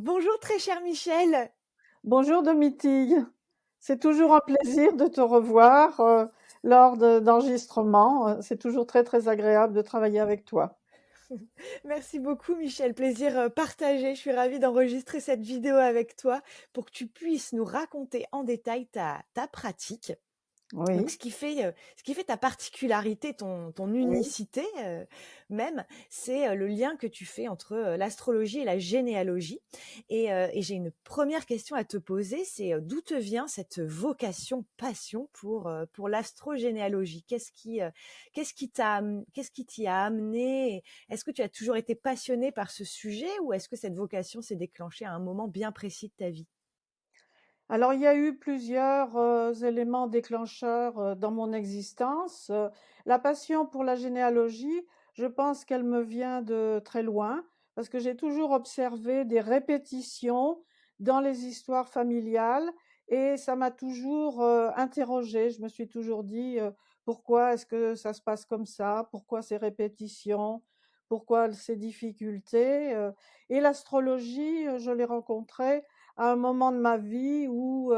Bonjour très cher Michel. Bonjour Domitille, c'est toujours un plaisir de te revoir lors d'enregistrements. C'est toujours très très agréable de travailler avec toi. Merci beaucoup Michel, plaisir partagé. Je suis ravie d'enregistrer cette vidéo avec toi pour que tu puisses nous raconter en détail ta pratique. Donc Oui, ce qui fait ta particularité, ton oui. unicité, même, c'est, le lien que tu fais entre, l'astrologie et la généalogie et j'ai une première question à te poser, c'est, d'où te vient cette vocation, passion pour l'astrogénéalogie? Qu'est-ce qui t'y a amené? Est-ce que tu as toujours été passionné par ce sujet ou est-ce que cette vocation s'est déclenchée à un moment bien précis de ta vie? Alors il y a eu plusieurs éléments déclencheurs dans mon existence. La passion pour la généalogie, je pense qu'elle me vient de très loin parce que j'ai toujours observé des répétitions dans les histoires familiales et ça m'a toujours interrogée. Je me suis toujours dit pourquoi est-ce que ça se passe comme ça? Pourquoi ces répétitions? Pourquoi ces difficultés? Et l'astrologie, je l'ai rencontrée à un moment de ma vie où,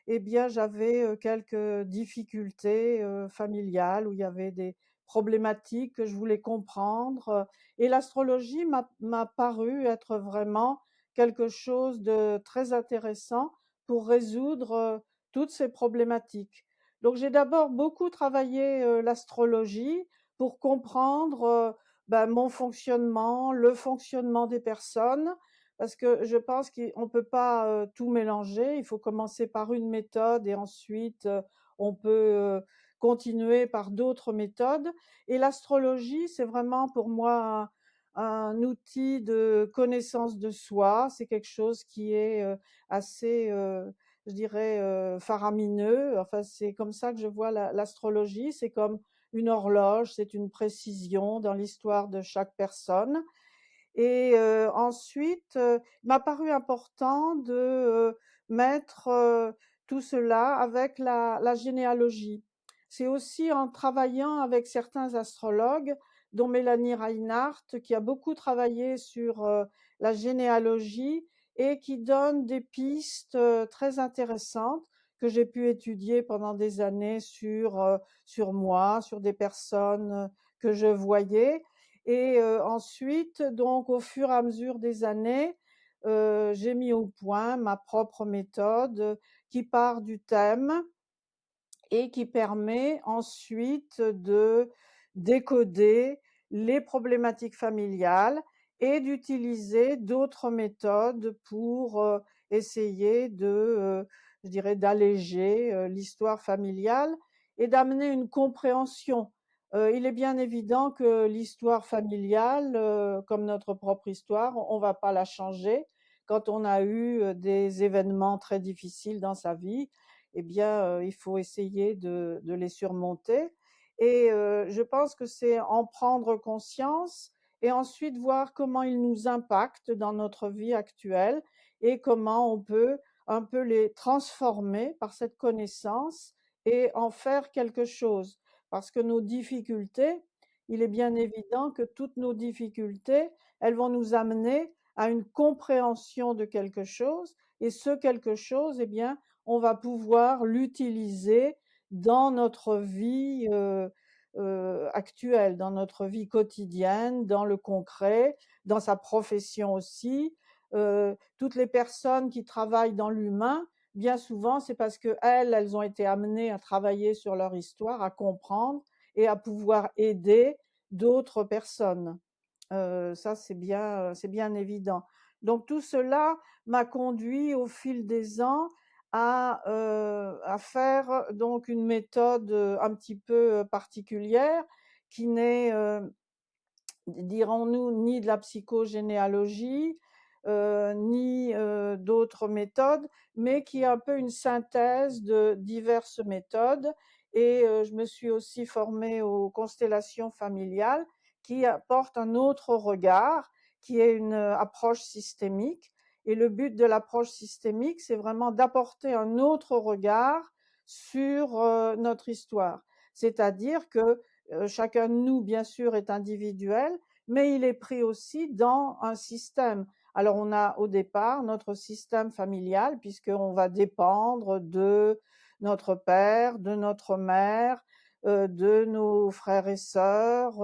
eh bien, j'avais, quelques difficultés, familiales, où il y avait des problématiques que je voulais comprendre, et l'astrologie m'a paru être vraiment quelque chose de très intéressant pour résoudre, toutes ces problématiques. Donc j'ai d'abord beaucoup travaillé, l'astrologie pour comprendre, mon fonctionnement, le fonctionnement des personnes, parce que je pense qu'on peut pas tout mélanger. Il faut commencer par une méthode et ensuite on peut continuer par d'autres méthodes. Et l'astrologie, c'est vraiment pour moi un outil de connaissance de soi. C'est quelque chose qui est assez, je dirais, faramineux. Enfin, c'est comme ça que je vois l'astrologie. C'est comme une horloge, c'est une précision dans l'histoire de chaque personne. Et ensuite, il m'a paru important de mettre tout cela avec la généalogie. C'est aussi en travaillant avec certains astrologues, dont Mélanie Reinhardt, qui a beaucoup travaillé sur la généalogie et qui donne des pistes très intéressantes que j'ai pu étudier pendant des années sur moi, sur des personnes que je voyais. Et ensuite, donc au fur et à mesure des années, j'ai mis au point ma propre méthode qui part du thème et qui permet ensuite de décoder les problématiques familiales et d'utiliser d'autres méthodes pour essayer de, je dirais, d'alléger l'histoire familiale et d'amener une compréhension. Il est bien évident que l'histoire familiale, comme notre propre histoire, on va pas la changer. Quand on a eu des événements très difficiles dans sa vie, eh bien, il faut essayer de les surmonter. Et je pense que c'est en prendre conscience et ensuite voir comment ils nous impactent dans notre vie actuelle et comment on peut un peu les transformer par cette connaissance et en faire quelque chose. Parce que nos difficultés, il est bien évident que toutes nos difficultés, elles vont nous amener à une compréhension de quelque chose et ce quelque chose, eh bien, on va pouvoir l'utiliser dans notre vie actuelle, dans notre vie quotidienne, dans le concret, dans sa profession aussi. Toutes les personnes qui travaillent dans l'humain, bien souvent, c'est parce que elles ont été amenées à travailler sur leur histoire, à comprendre et à pouvoir aider d'autres personnes. Ça, c'est bien évident. Donc tout cela m'a conduit au fil des ans à faire donc une méthode un petit peu particulière qui n'est, dirons-nous, ni de la psychogénéalogie, ni d'autres méthodes, mais qui est un peu une synthèse de diverses méthodes. Et je me suis aussi formée aux constellations familiales qui apportent un autre regard, qui est une approche systémique. Et le but de l'approche systémique, c'est vraiment d'apporter un autre regard sur notre histoire. C'est-à-dire que chacun de nous, bien sûr, est individuel, mais il est pris aussi dans un système. Alors on a au départ notre système familial puisqu'on va dépendre de notre père, de notre mère, de nos frères et sœurs,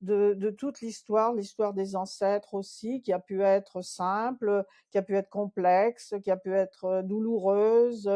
de toute l'histoire, l'histoire des ancêtres aussi, qui a pu être simple, qui a pu être complexe, qui a pu être douloureuse,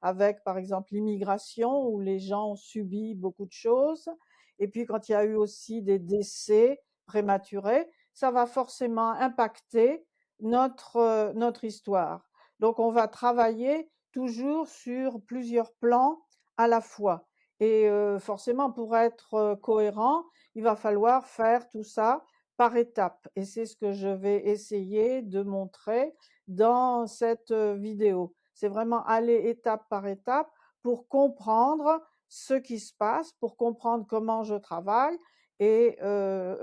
avec par exemple l'immigration où les gens ont subi beaucoup de choses. Et puis quand il y a eu aussi des décès prématurés, ça va forcément impacter notre histoire. Donc on va travailler toujours sur plusieurs plans à la fois. Et forcément, pour être cohérent, il va falloir faire tout ça par étapes. Et c'est ce que je vais essayer de montrer dans cette vidéo. C'est vraiment aller étape par étape pour comprendre ce qui se passe, pour comprendre comment je travaille et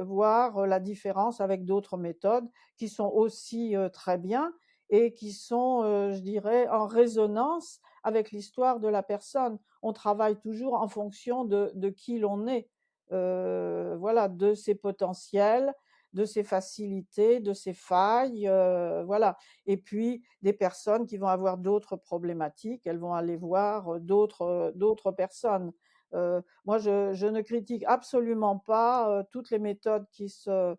voir la différence avec d'autres méthodes qui sont aussi très bien et qui sont, je dirais, en résonance avec l'histoire de la personne. On travaille toujours en fonction de qui l'on est, voilà, de ses potentiels, de ses facilités, de ses failles, voilà. Et puis des personnes qui vont avoir d'autres problématiques, elles vont aller voir d'autres personnes. Moi, je ne critique absolument pas toutes les méthodes qui se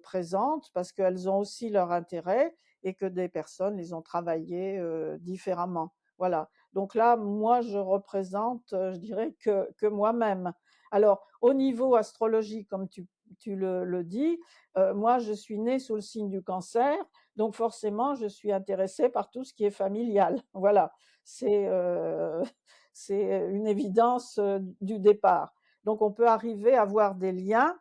présentent parce qu'elles ont aussi leur intérêt et que des personnes les ont travaillées différemment. Voilà. Donc là, moi, je représente, je dirais que moi-même. Alors, au niveau astrologique, comme tu le dis, moi, je suis née sous le signe du cancer, donc forcément, je suis intéressée par tout ce qui est familial. Voilà, c'est euh, c'est une évidence du départ. Donc, on peut arriver à voir des liens.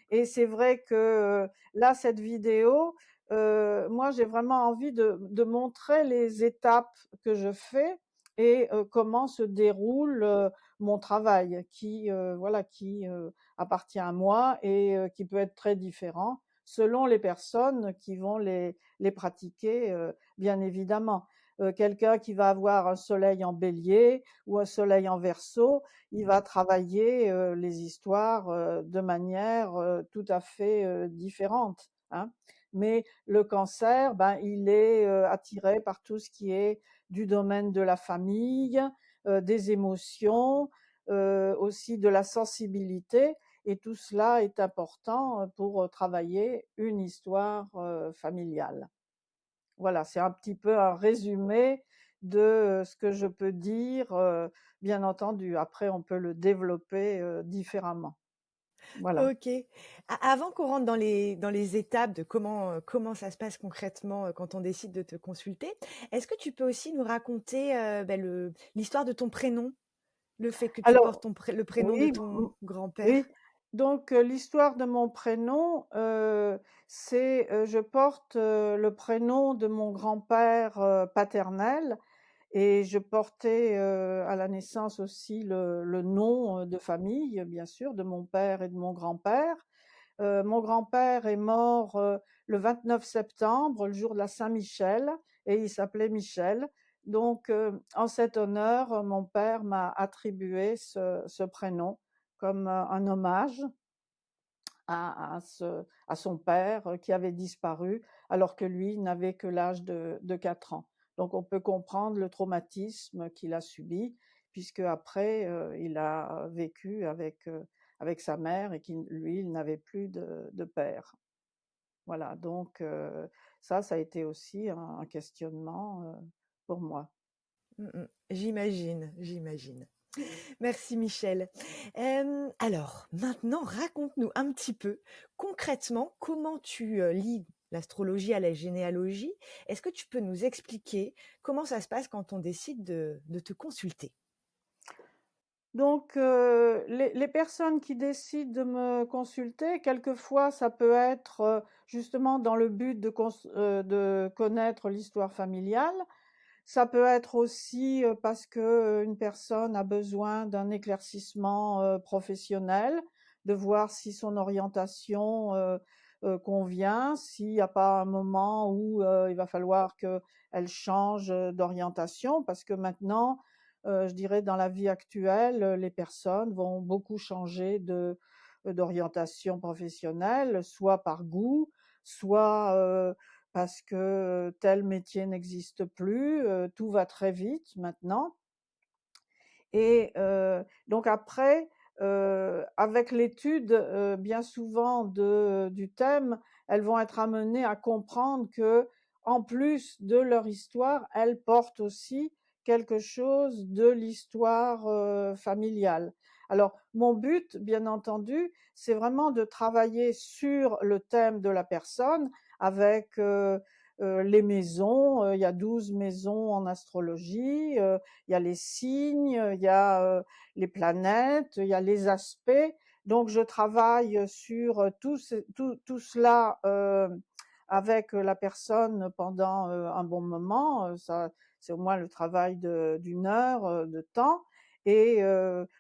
Et c'est vrai que là, cette vidéo, moi, j'ai vraiment envie de montrer les étapes que je fais et comment se déroule mon travail, qui voilà, qui appartient à moi et qui peut être très différent selon les personnes qui vont les pratiquer, bien évidemment. Quelqu'un qui va avoir un soleil en bélier ou un soleil en verso, il va travailler les histoires de manière tout à fait différente, hein. Mais le cancer, ben, il est attiré par tout ce qui est du domaine de la famille, des émotions, aussi de la sensibilité. Et tout cela est important pour travailler une histoire familiale. Voilà, c'est un petit peu un résumé de ce que je peux dire, bien entendu. Après, on peut le développer différemment. Voilà. OK. Avant qu'on rentre dans les étapes de comment ça se passe concrètement, quand on décide de te consulter, est-ce que tu peux aussi nous raconter, l'histoire de ton prénom? Le fait que tu portes Alors, le prénom de oui, ton grand-père? oui. Donc, l'histoire de mon prénom, c'est, je porte le prénom de mon grand-père paternel. Et je portais à la naissance aussi le nom de famille, bien sûr, de mon père et de mon grand-père. Mon grand-père est mort le 29 septembre, le jour de la Saint-Michel, et il s'appelait Michel. Donc, en cet honneur, mon père m'a attribué ce prénom comme un hommage à son père qui avait disparu alors que lui n'avait que l'âge de 4 ans. Donc on peut comprendre le traumatisme qu'il a subi, puisque après il a vécu avec sa mère et qu'il lui, il n'avait plus de père. Voilà, donc ça a été aussi un questionnement pour moi. Mmh mh. J'imagine, j'imagine. Merci Michel. Alors maintenant raconte-nous un petit peu, concrètement, comment tu, lis l'astrologie à la généalogie? Est-ce que tu peux nous expliquer comment ça se passe quand on décide de te consulter? Donc, les personnes qui décident de me consulter, quelquefois, ça peut être justement dans le but de connaître l'histoire familiale. Ça peut être aussi parce que une personne a besoin d'un éclaircissement professionnel, de voir si son orientation convient, s'il n'y a pas un moment où il va falloir qu'elle change d'orientation, parce que maintenant, je dirais dans la vie actuelle, les personnes vont beaucoup changer d'orientation professionnelle, soit par goût, soit parce que tel métier n'existe plus, tout va très vite maintenant. Et donc après, avec l'étude, bien souvent du thème, elles vont être amenées à comprendre que, en plus de leur histoire, elles portent aussi quelque chose de l'histoire, familiale. Alors mon but, bien entendu, c'est vraiment de travailler sur le thème de la personne avec, les maisons, il y a 12 maisons en astrologie, il y a les signes, il y a les planètes, il y a les aspects. Donc je travaille sur tout cela avec la personne pendant un bon moment. Ça, c'est au moins le travail d'une heure de temps. Et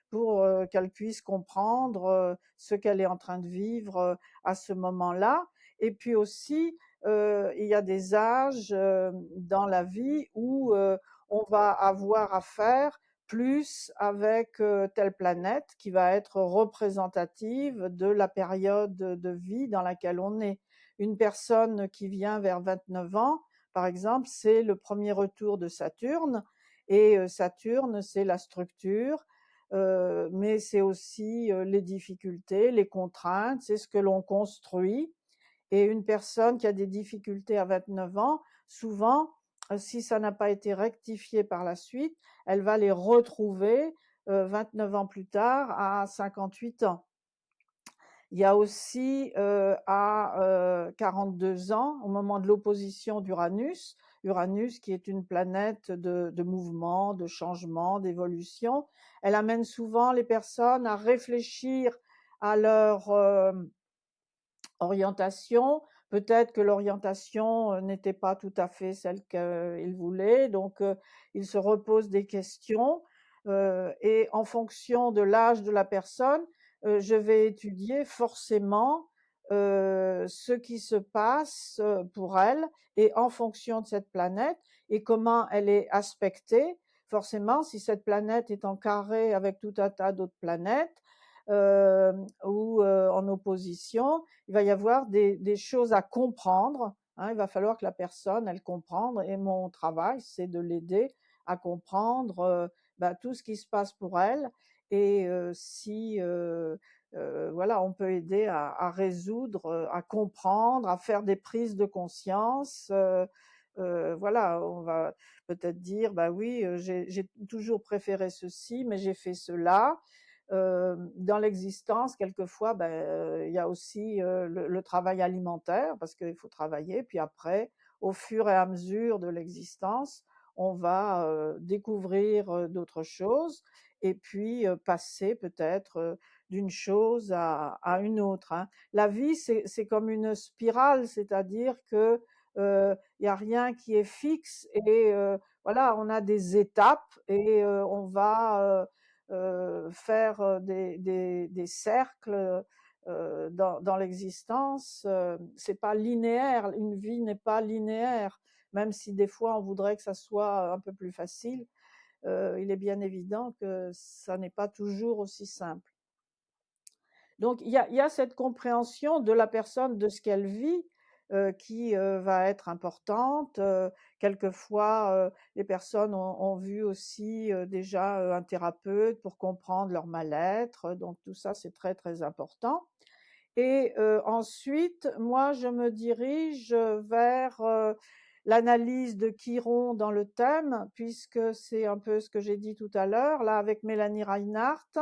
pour qu'elle puisse comprendre ce qu'elle est en train de vivre à ce moment-là. Et puis aussi, il y a des âges dans la vie où on va avoir affaire plus avec telle planète qui va être représentative de la période de vie dans laquelle on est. Une personne qui vient vers 29 ans, par exemple, c'est le premier retour de Saturne, et Saturne, c'est la structure, mais c'est aussi les difficultés, les contraintes, c'est ce que l'on construit. Et une personne qui a des difficultés à 29 ans, souvent, si ça n'a pas été rectifié par la suite, elle va les retrouver 29 ans plus tard à 58 ans. Il y a aussi à 42 ans, au moment de l'opposition d'Uranus, Uranus qui est une planète de mouvement, de changement, d'évolution, elle amène souvent les personnes à réfléchir à leur orientation. Peut-être que l'orientation n'était pas tout à fait celle qu'il voulait, donc il se repose des questions et en fonction de l'âge de la personne, je vais étudier forcément ce qui se passe pour elle et en fonction de cette planète et comment elle est aspectée. Forcément, si cette planète est en carré avec tout un tas d'autres planètes, euh, ou en opposition, il va y avoir des choses à comprendre. Hein, il va falloir que la personne, elle comprenne. Et mon travail, c'est de l'aider à comprendre tout ce qui se passe pour elle. Et si voilà, on peut aider à résoudre, à comprendre, à faire des prises de conscience. Voilà, on va peut-être dire, bah oui, j'ai toujours préféré ceci, mais j'ai fait cela. Dans l'existence, quelquefois, il y a aussi le travail alimentaire, parce qu'il faut travailler. Puis après, au fur et à mesure de l'existence, on va découvrir d'autres choses et puis passer peut-être d'une chose à une autre. Hein. La vie, c'est comme une spirale, c'est-à-dire que il y a rien qui est fixe et voilà, on a des étapes et on va faire des cercles dans l'existence. C'est pas linéaire, une vie n'est pas linéaire, même si des fois on voudrait que ça soit un peu plus facile. Il est bien évident que ça n'est pas toujours aussi simple. Donc il y a cette compréhension de la personne, de ce qu'elle vit, qui va être importante. Quelquefois, les personnes ont vu aussi déjà un thérapeute pour comprendre leur mal-être. Donc tout ça, c'est très très important. Et ensuite, moi, je me dirige vers l'analyse de Chiron dans le thème, puisque c'est un peu ce que j'ai dit tout à l'heure, là avec Mélanie Reinhardt.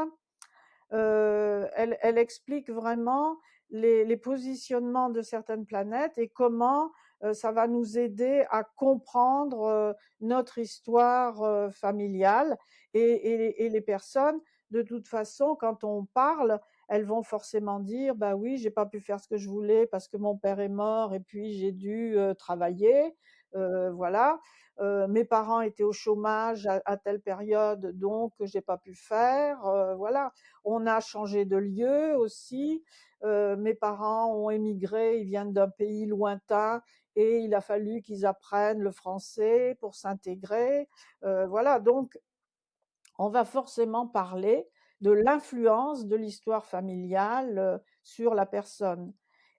Elle explique vraiment les positionnements de certaines planètes et comment ça va nous aider à comprendre notre histoire familiale et les personnes. De toute façon, quand on parle, elles vont forcément dire bah oui, j'ai pas pu faire ce que je voulais parce que mon père est mort et puis j'ai dû travailler. Voilà. Mes parents étaient au chômage à telle période, donc j'ai pas pu faire. Voilà. On a changé de lieu aussi. Mes parents ont émigré, ils viennent d'un pays lointain et il a fallu qu'ils apprennent le français pour s'intégrer. Voilà, donc on va forcément parler de l'influence de l'histoire familiale sur la personne.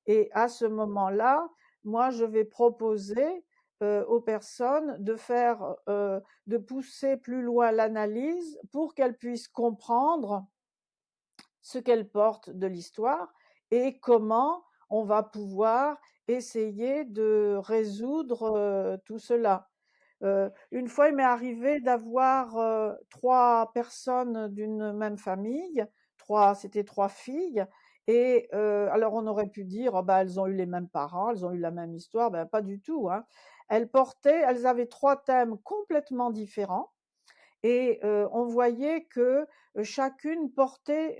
Et à ce moment-là, moi, je vais proposer aux personnes de pousser plus loin l'analyse pour qu'elles puissent comprendre ce qu'elle porte de l'histoire et comment on va pouvoir essayer de résoudre tout cela. Une fois, il m'est arrivé d'avoir 3 personnes d'une même famille, c'était 3 filles et alors on aurait pu dire: «Oh bah, elles ont eu les mêmes parents, elles ont eu la même histoire», ben pas du tout, hein. Elles avaient 3 thèmes complètement différents et on voyait que chacune portait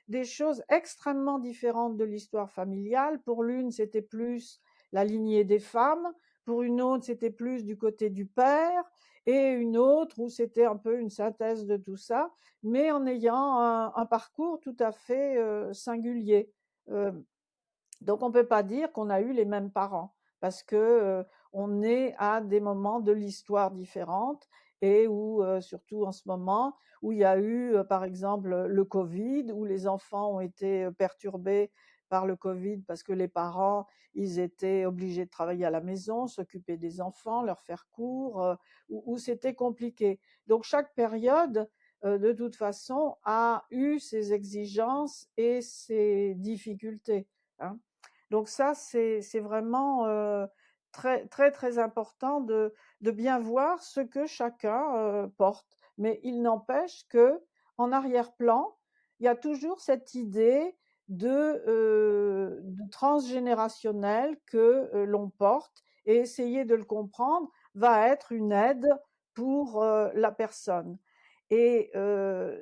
des choses extrêmement différentes de l'histoire familiale. Pour l'une, c'était plus la lignée des femmes, pour une autre, c'était plus du côté du père, et une autre où c'était un peu une synthèse de tout ça, mais en ayant un parcours tout à fait singulier. Euh, donc on ne peut pas dire qu'on a eu les mêmes parents parce que on est à des moments de l'histoire différentes et où surtout en ce moment où il y a eu par exemple le Covid où les enfants ont été perturbés par le Covid parce que les parents ils étaient obligés de travailler à la maison, s'occuper des enfants, leur faire cours, où c'était compliqué. Donc chaque période de toute façon a eu ses exigences et ses difficultés, hein. Donc ça, c'est vraiment très très très important de bien voir ce que chacun porte. Mais il n'empêche que en arrière-plan, il y a toujours cette idée de transgénérationnel que l'on porte et essayer de le comprendre va être une aide pour la personne. Et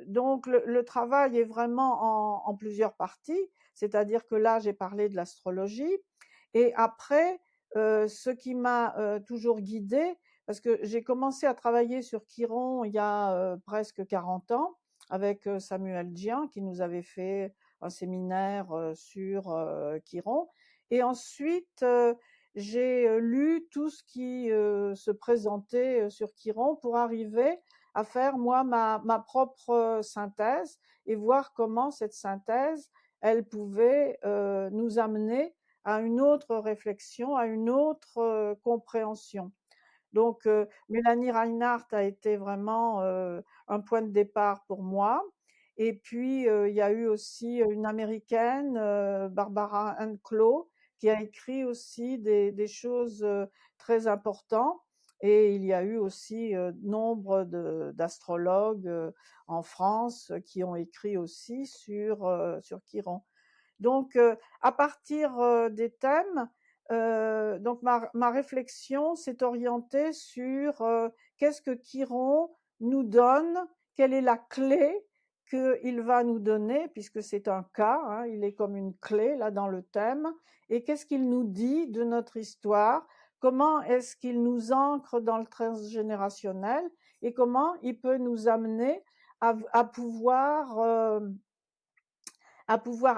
donc le travail est vraiment en plusieurs parties, c'est-à-dire que là j'ai parlé de l'astrologie et après ce qui m'a toujours guidée, parce que j'ai commencé à travailler sur Chiron il y a presque 40 ans avec Samuel Djian qui nous avait fait un séminaire sur Chiron et ensuite j'ai lu tout ce qui se présentait sur Chiron pour arriver à faire moi ma propre synthèse et voir comment cette synthèse elle pouvait nous amener à une autre réflexion, à une autre compréhension. Donc Mélanie Reinhardt a été vraiment un point de départ pour moi. Et puis il y a eu aussi une américaine, Barbara Anclough, qui a écrit aussi des choses très importantes. Et il y a eu aussi nombre d'astrologues en France qui ont écrit aussi sur Chiron. Donc, à partir des thèmes, donc ma réflexion s'est orientée sur qu'est-ce que Chiron nous donne, quelle est la clé qu'il va nous donner, puisque c'est un cas, hein, il est comme une clé là dans le thème, et qu'est-ce qu'il nous dit de notre histoire, comment est-ce qu'il nous ancre dans le transgénérationnel, et comment il peut nous amener à pouvoir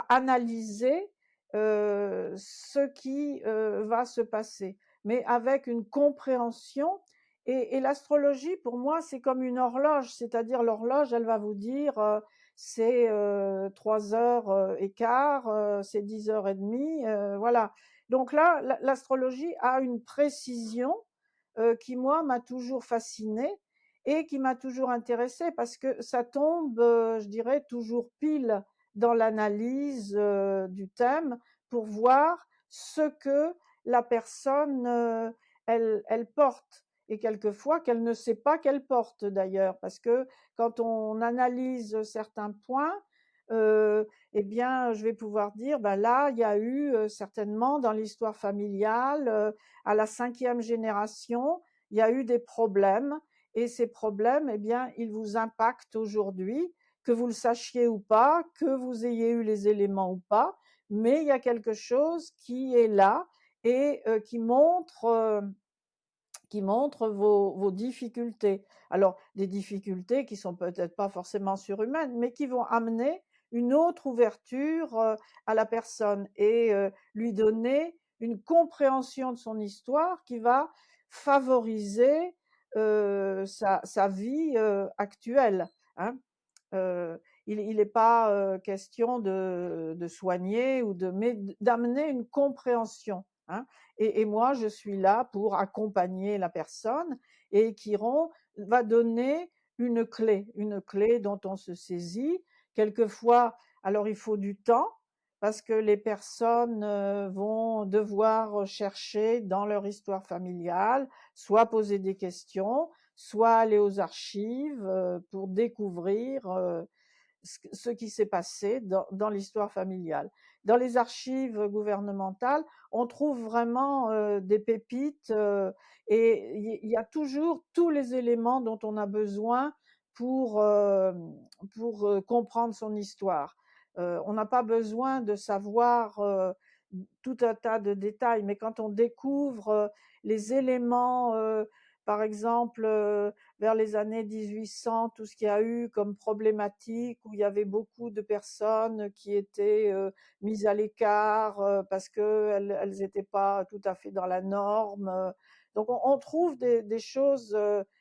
analyser ce qui va se passer, mais avec une compréhension. Et l'astrologie, pour moi, c'est comme une horloge, c'est-à-dire l'horloge, elle va vous dire c'est 3h15, c'est 10h30, voilà. Donc là, l'astrologie a une précision qui, moi, m'a toujours fascinée et qui m'a toujours intéressée parce que ça tombe, je dirais, toujours pile dans l'analyse du thème pour voir ce que la personne elle porte et quelquefois qu'elle ne sait pas qu'elle porte d'ailleurs parce que quand on analyse certains points eh bien je vais pouvoir dire ben là il y a eu certainement dans l'histoire familiale à la 5e génération il y a eu des problèmes et ces problèmes eh bien ils vous impactent aujourd'hui que vous le sachiez ou pas, que vous ayez eu les éléments ou pas, mais il y a quelque chose qui est là et qui montre vos difficultés. Alors, des difficultés qui sont peut-être pas forcément surhumaines, mais qui vont amener une autre ouverture à la personne et lui donner une compréhension de son histoire qui va favoriser sa vie actuelle, hein. Euh, il n'est pas question de soigner ou mais d'amener une compréhension, hein. Et moi, je suis là pour accompagner la personne et Chiron va donner une clé dont on se saisit. Quelquefois, alors il faut du temps parce que les personnes vont devoir chercher dans leur histoire familiale, soit poser des questions, soit aller aux archives pour découvrir ce qui s'est passé dans l'histoire familiale. Dans les archives gouvernementales, on trouve vraiment des pépites et il y a toujours tous les éléments dont on a besoin pour, euh, pour comprendre son histoire. On n'a pas besoin de savoir tout un tas de détails, mais quand on découvre les éléments, par exemple, vers les années 1800, tout ce qu'il y a eu comme problématique, où il y avait beaucoup de personnes qui étaient mises à l'écart parce qu'elles n'étaient pas tout à fait dans la norme. Donc on trouve des choses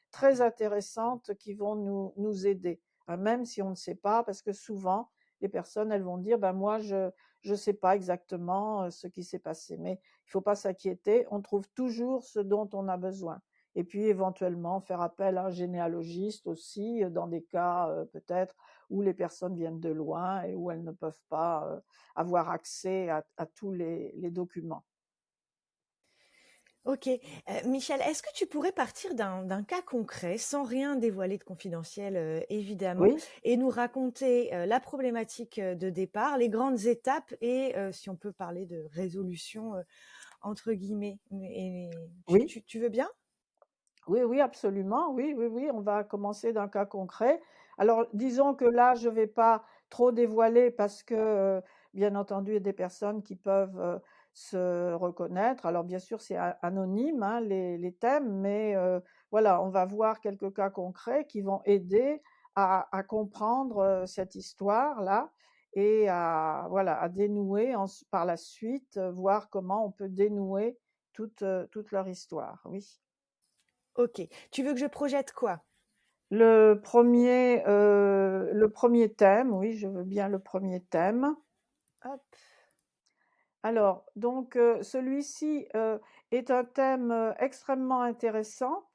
très intéressantes qui vont nous aider, hein, même si on ne sait pas, parce que souvent, les personnes, elles vont dire, ben moi, je sais pas exactement ce qui s'est passé, mais il faut pas s'inquiéter, on trouve toujours ce dont on a besoin. Et puis éventuellement faire appel à un généalogiste aussi dans des cas peut-être où les personnes viennent de loin et où elles ne peuvent pas avoir accès à tous les documents. Ok. Michel, est-ce que tu pourrais partir d'un cas concret, sans rien dévoiler de confidentiel, évidemment, Oui, et nous raconter la problématique de départ, les grandes étapes et si on peut parler de résolution entre guillemets. oui. Tu veux bien? Oui, oui, absolument. Oui, oui, oui, on va commencer d'un cas concret. Alors, disons que là, je vais pas trop dévoiler parce que, bien entendu, il y a des personnes qui peuvent se reconnaître. Alors, bien sûr, c'est anonyme, hein, les thèmes, mais voilà, on va voir quelques cas concrets qui vont aider à comprendre cette histoire-là et à, voilà, à dénouer par la suite, voir comment on peut dénouer toute leur histoire. Oui. Ok. Tu veux que je projette quoi? Le premier thème, oui, je veux bien le premier thème. Hop. Alors, donc, celui-ci est un thème extrêmement intéressant.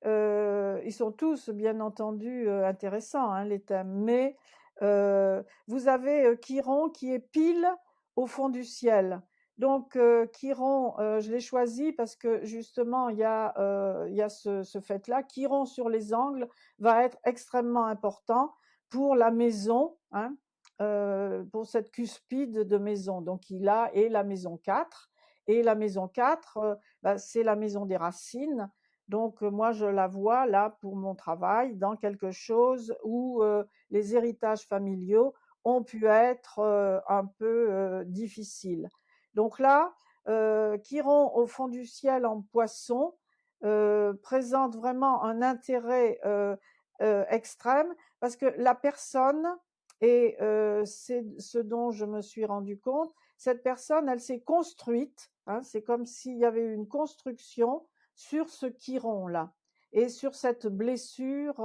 Ils sont tous, bien entendu, intéressants, hein, les thèmes, mais vous avez Chiron qui est pile au fond du ciel. Donc, Chiron, je l'ai choisi parce que justement, il y a ce fait-là. Chiron sur les angles va être extrêmement important pour la maison, hein, pour cette cuspide de maison. Donc il a et la maison 4. Et la maison 4, bah, c'est la maison des racines. Donc moi, je la vois là pour mon travail dans quelque chose où les héritages familiaux ont pu être un peu difficiles. Donc là, Chiron au fond du ciel en poisson présente vraiment un intérêt extrême parce que la personne et c'est ce dont je me suis rendu compte. Cette personne, elle s'est construite, hein, c'est comme s'il y avait eu une construction sur ce chiron-là et sur cette blessure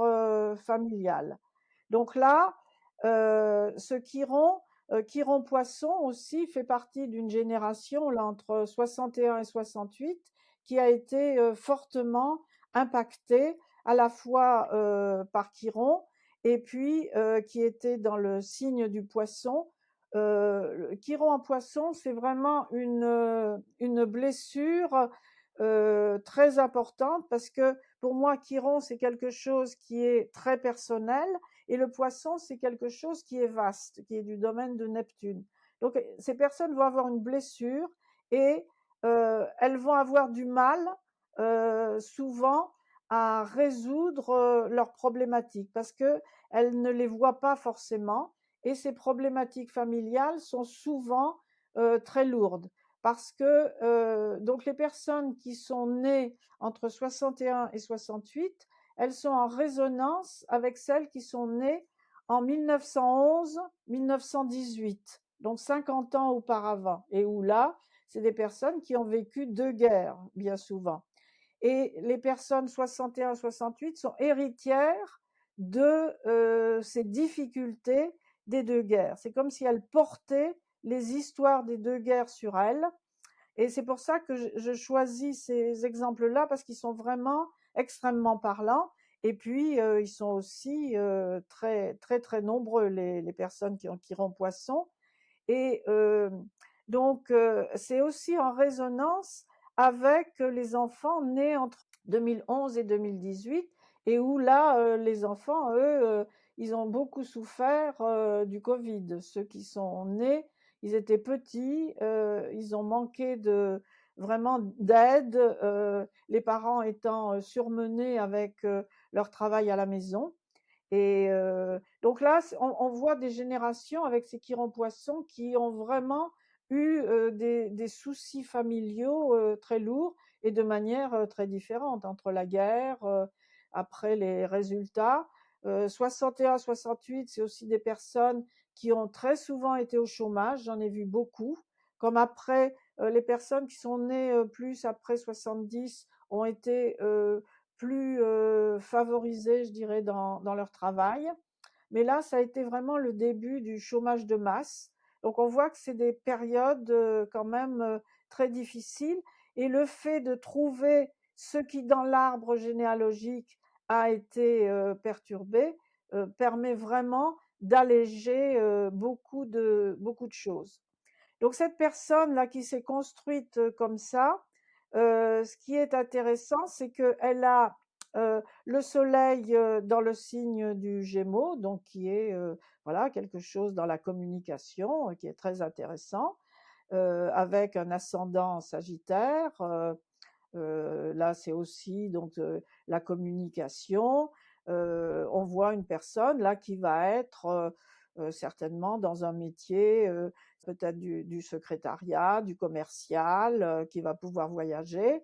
familiale. Donc là, ce chiron, chiron poisson aussi fait partie d'une génération là entre 61 et 68 qui a été fortement impactée à la fois par chiron et puis qui était dans le signe du poisson. Chiron en poisson, c'est vraiment une blessure très importante parce que pour moi, Chiron, c'est quelque chose qui est très personnel et le poisson, c'est quelque chose qui est vaste, qui est du domaine de Neptune. Donc, ces personnes vont avoir une blessure et elles vont avoir du mal souvent à résoudre leurs problématiques parce que elles ne les voient pas forcément et ces problématiques familiales sont souvent très lourdes parce que donc les personnes qui sont nées entre 61 et 68, elles sont en résonance avec celles qui sont nées en 1911-1918, donc 50 ans auparavant, et où là, c'est des personnes qui ont vécu deux guerres, bien souvent. Et les personnes 61-68 sont héritières de ces difficultés des deux guerres. C'est comme si elles portaient les histoires des deux guerres sur elles Et c'est pour ça que je choisis ces exemples-là parce qu'ils sont vraiment extrêmement parlants. Et puis, ils sont aussi très, très, très nombreux, les personnes qui ont Chiron Poisson. Et donc, c'est aussi en résonance avec les enfants nés entre 2011 et 2018, et où là, les enfants, eux, ils ont beaucoup souffert du Covid. Ceux qui sont nés, ils étaient petits, ils ont manqué de vraiment d'aide, les parents étant surmenés avec leur travail à la maison. Et donc là, on voit des générations avec ces Chiron Poissons qui ont vraiment eu des soucis familiaux très lourds et de manière très différente entre la guerre, après les résultats. 61-68, c'est aussi des personnes qui ont très souvent été au chômage, j'en ai vu beaucoup. Comme après, les personnes qui sont nées plus après 70 ont été plus favorisés, je dirais, dans leur travail. Mais là, ça a été vraiment le début du chômage de masse. Donc on voit que c'est des périodes quand même très difficiles. Et le fait de trouver ce qui dans l'arbre généalogique a été perturbé permet vraiment d'alléger beaucoup de choses. Donc cette personne-là qui s'est construite comme ça, ce qui est intéressant, c'est qu'elle a le soleil dans le signe du Gémeaux, donc qui est voilà quelque chose dans la communication qui est très intéressant, avec un ascendant Sagittaire. Là, c'est aussi donc la communication. On voit une personne là qui va être certainement dans un métier peut-être du secrétariat, du commercial, qui va pouvoir voyager.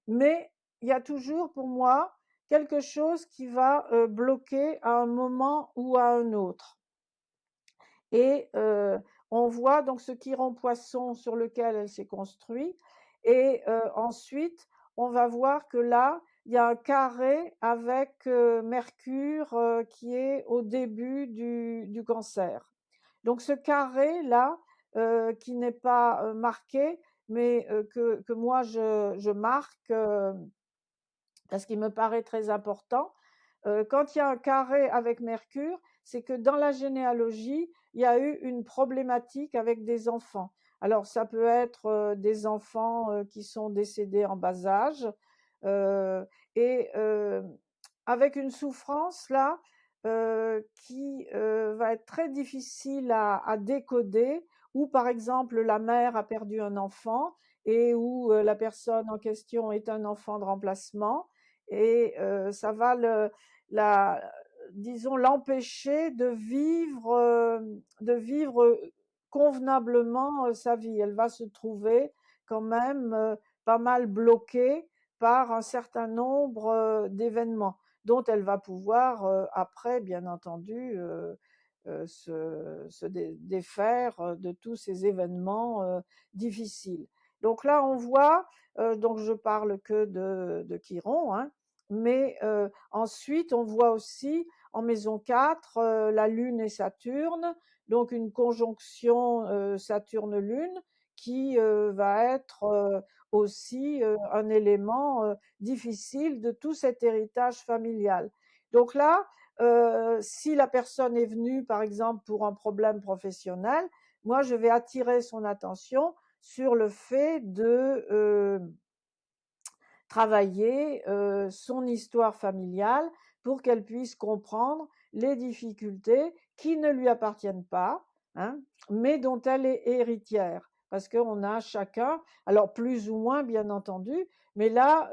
Mais il y a toujours pour moi quelque chose qui va bloquer à un moment ou à un autre. Et on voit donc ce chiron poisson sur lequel elle s'est construite. Et ensuite, on va voir que là, il y a un carré avec Mercure qui est au début du cancer. Donc ce carré-là, qui n'est pas marqué, mais que moi je marque parce qu'il me paraît très important. Quand il y a un carré avec Mercure, c'est que dans la généalogie, il y a eu une problématique avec des enfants. Alors ça peut être des enfants qui sont décédés en bas âge et avec une souffrance là qui va être très difficile à décoder, ou par exemple la mère a perdu un enfant et où la personne en question est un enfant de remplacement, et ça va la, disons, l'empêcher de vivre convenablement sa vie. Elle va se trouver quand même pas mal bloquée par un certain nombre d'événements dont elle va pouvoir après, bien entendu, se défaire de tous ces événements difficiles. Donc là, on voit, donc je parle que de Chiron, hein, mais ensuite, on voit aussi en maison 4 la Lune et Saturne, donc une conjonction Saturne-Lune qui va être aussi un élément difficile de tout cet héritage familial. Donc là, si la personne est venue, par exemple, pour un problème professionnel, moi, je vais attirer son attention sur le fait de travailler son histoire familiale pour qu'elle puisse comprendre les difficultés qui ne lui appartiennent pas, hein, mais dont elle est héritière. Parce qu'on a chacun, alors plus ou moins bien entendu, mais là,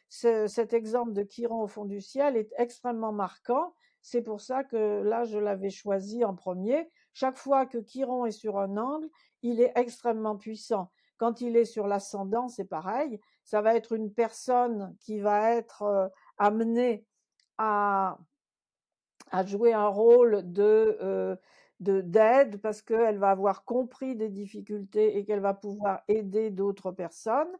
cet exemple de Chiron au fond du ciel est extrêmement marquant. C'est pour ça que là, je l'avais choisi en premier. Chaque fois que Chiron est sur un angle, il est extrêmement puissant. Quand il est sur l'ascendant, c'est pareil. Ça va être une personne qui va être amenée à, à jouer un rôle d'aide parce qu'elle va avoir compris des difficultés et qu'elle va pouvoir aider d'autres personnes.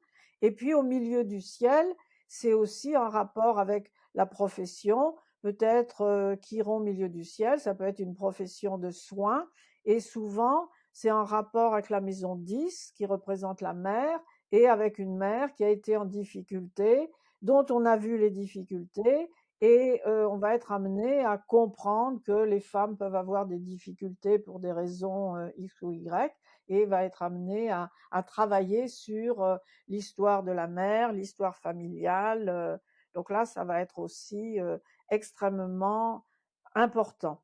Et puis au milieu du ciel, c'est aussi en rapport avec la profession. Peut-être Chiron milieu du ciel, ça peut être une profession de soins, et souvent c'est en rapport avec la maison 10 qui représente la mère et avec une mère qui a été en difficulté, dont on a vu les difficultés et on va être amené à comprendre que les femmes peuvent avoir des difficultés pour des raisons, X ou Y et va être amené à travailler sur, l'histoire de la mère, l'histoire familiale, donc là, ça va être aussi, extrêmement important.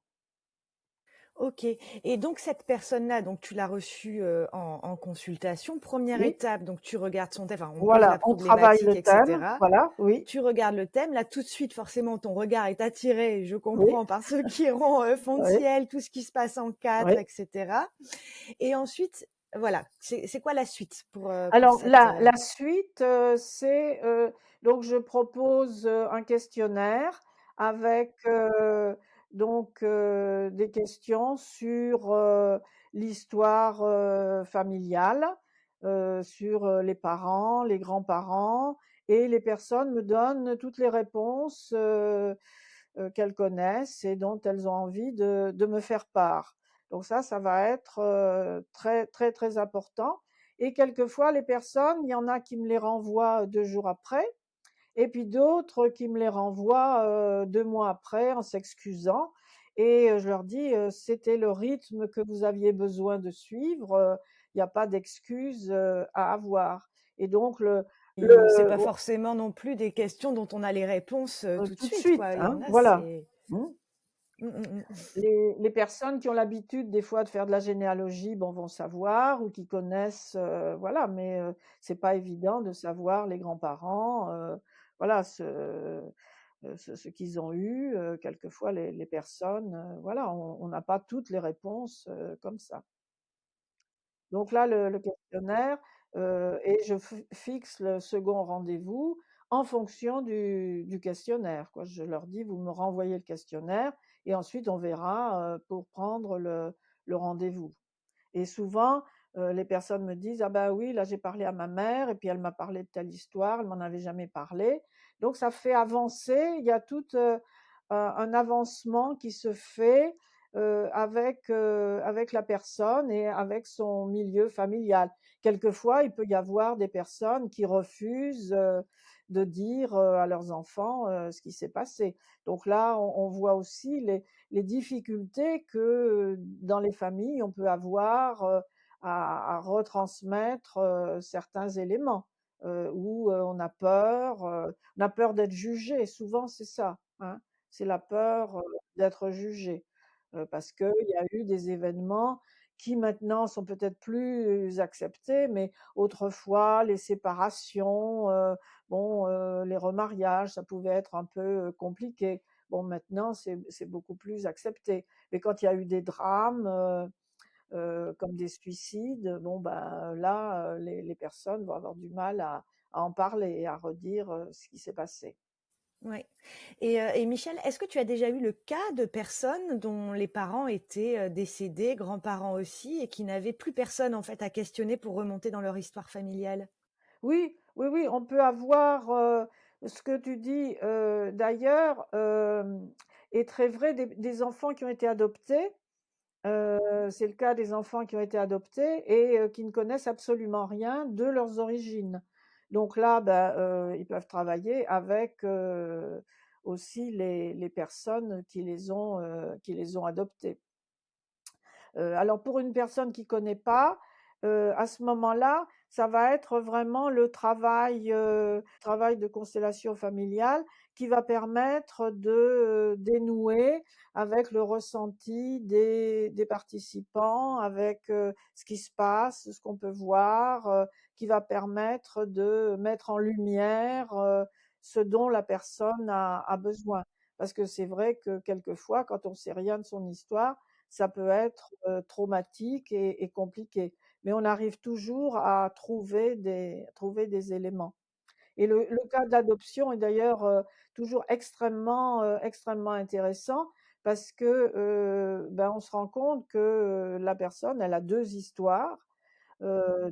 OK, et donc cette personne-là, donc tu l'as reçue, en consultation. Première Oui, étape, donc tu regardes son thème, enfin on pose voilà, la on travaille problématique le et thème, cetera. voilà, oui, Tu regardes le thème, là tout de suite forcément ton regard est attiré, je oui, comprends, par ce qui rend, oui, Fontsiel, tout ce qui se passe en 4 oui. et cetera, et ensuite, voilà, c'est quoi la suite pour Alors cette, la suite, c'est, donc je propose, un questionnaire avec, donc des questions sur, l'histoire, familiale, sur, les parents, les grands-parents et les personnes me donnent toutes les réponses, qu'elles connaissent et dont elles ont envie de me faire part. Donc ça va être, très, très, très important et quelquefois les personnes, il y en a qui me les renvoient 2 jours après et puis d'autres qui me les renvoient, 2 mois après en s'excusant et je leur dis: «C'était le rythme que vous aviez besoin de suivre, il n'y a pas d'excuse, à avoir» et donc et c'est le pas forcément non plus des questions dont on a les réponses, tout de tout de suite, suite, quoi. Il y en hein, a, voilà. c'est Mmh. mmh, mmh mh. Les personnes qui ont l'habitude des fois de faire de la généalogie, bon, vont savoir ou qui connaissent, voilà, mais c'est pas évident de savoir les grands-parents, voilà, ce qu'ils ont eu, quelquefois les personnes, voilà, on n'a pas toutes les réponses, comme ça. Donc là, le questionnaire, et je fixe le second rendez-vous en fonction du questionnaire, quoi. Je leur dis: «Vous me renvoyez le questionnaire et ensuite on verra, pour prendre le rendez-vous». Et souvent, les personnes me disent: «Ah bah oui, là j'ai parlé à ma mère et puis elle m'a parlé de telle histoire, elle m'en avait jamais parlé». Donc ça fait avancer, il y a tout, un avancement qui se fait, avec la personne et avec son milieu familial. Quelquefois, il peut y avoir des personnes qui refusent, de dire, à leurs enfants, ce qui s'est passé. Donc là, on voit aussi les difficultés que, dans les familles, on peut avoir, à retransmettre, certains éléments, où, on a peur d'être jugé. Souvent, c'est ça, hein. C'est la peur, d'être jugé, parce qu'il y a eu des événements qui maintenant sont peut-être plus acceptés, mais autrefois, les séparations, bon, les remariages, ça pouvait être un peu, compliqué. Bon, maintenant, c'est beaucoup plus accepté. Mais quand il y a eu des drames, comme des suicides, bon, ben, là, les personnes vont avoir du mal à en parler et à redire, ce qui s'est passé. Ouais, et Michel, est-ce que tu as déjà eu le cas de personnes dont les parents étaient, décédés, grands-parents aussi, et qui n'avaient plus personne, en fait, à questionner pour remonter dans leur histoire familiale? Oui, oui, oui, on peut avoir, ce que tu dis, d'ailleurs, est très vrai des enfants qui ont été adoptés. C'est le cas des enfants qui ont été adoptés et qui ne connaissent absolument rien de leurs origines. Donc là, bah, ils peuvent travailler avec, aussi les personnes qui les ont adoptés. Alors pour une personne qui connaît pas, à ce moment-là, ça va être vraiment le travail de constellation familiale qui va permettre de, dénouer avec le ressenti des participants, avec, ce qui se passe, ce qu'on peut voir, qui va permettre de mettre en lumière, ce dont la personne a besoin. Parce que c'est vrai que quelquefois, quand on sait rien de son histoire, ça peut être, traumatique et compliqué. Mais on arrive toujours à trouver des éléments. Et le cas d'adoption est d'ailleurs, toujours extrêmement, extrêmement intéressant parce que, ben, on se rend compte que, la personne, elle a 2 histoires,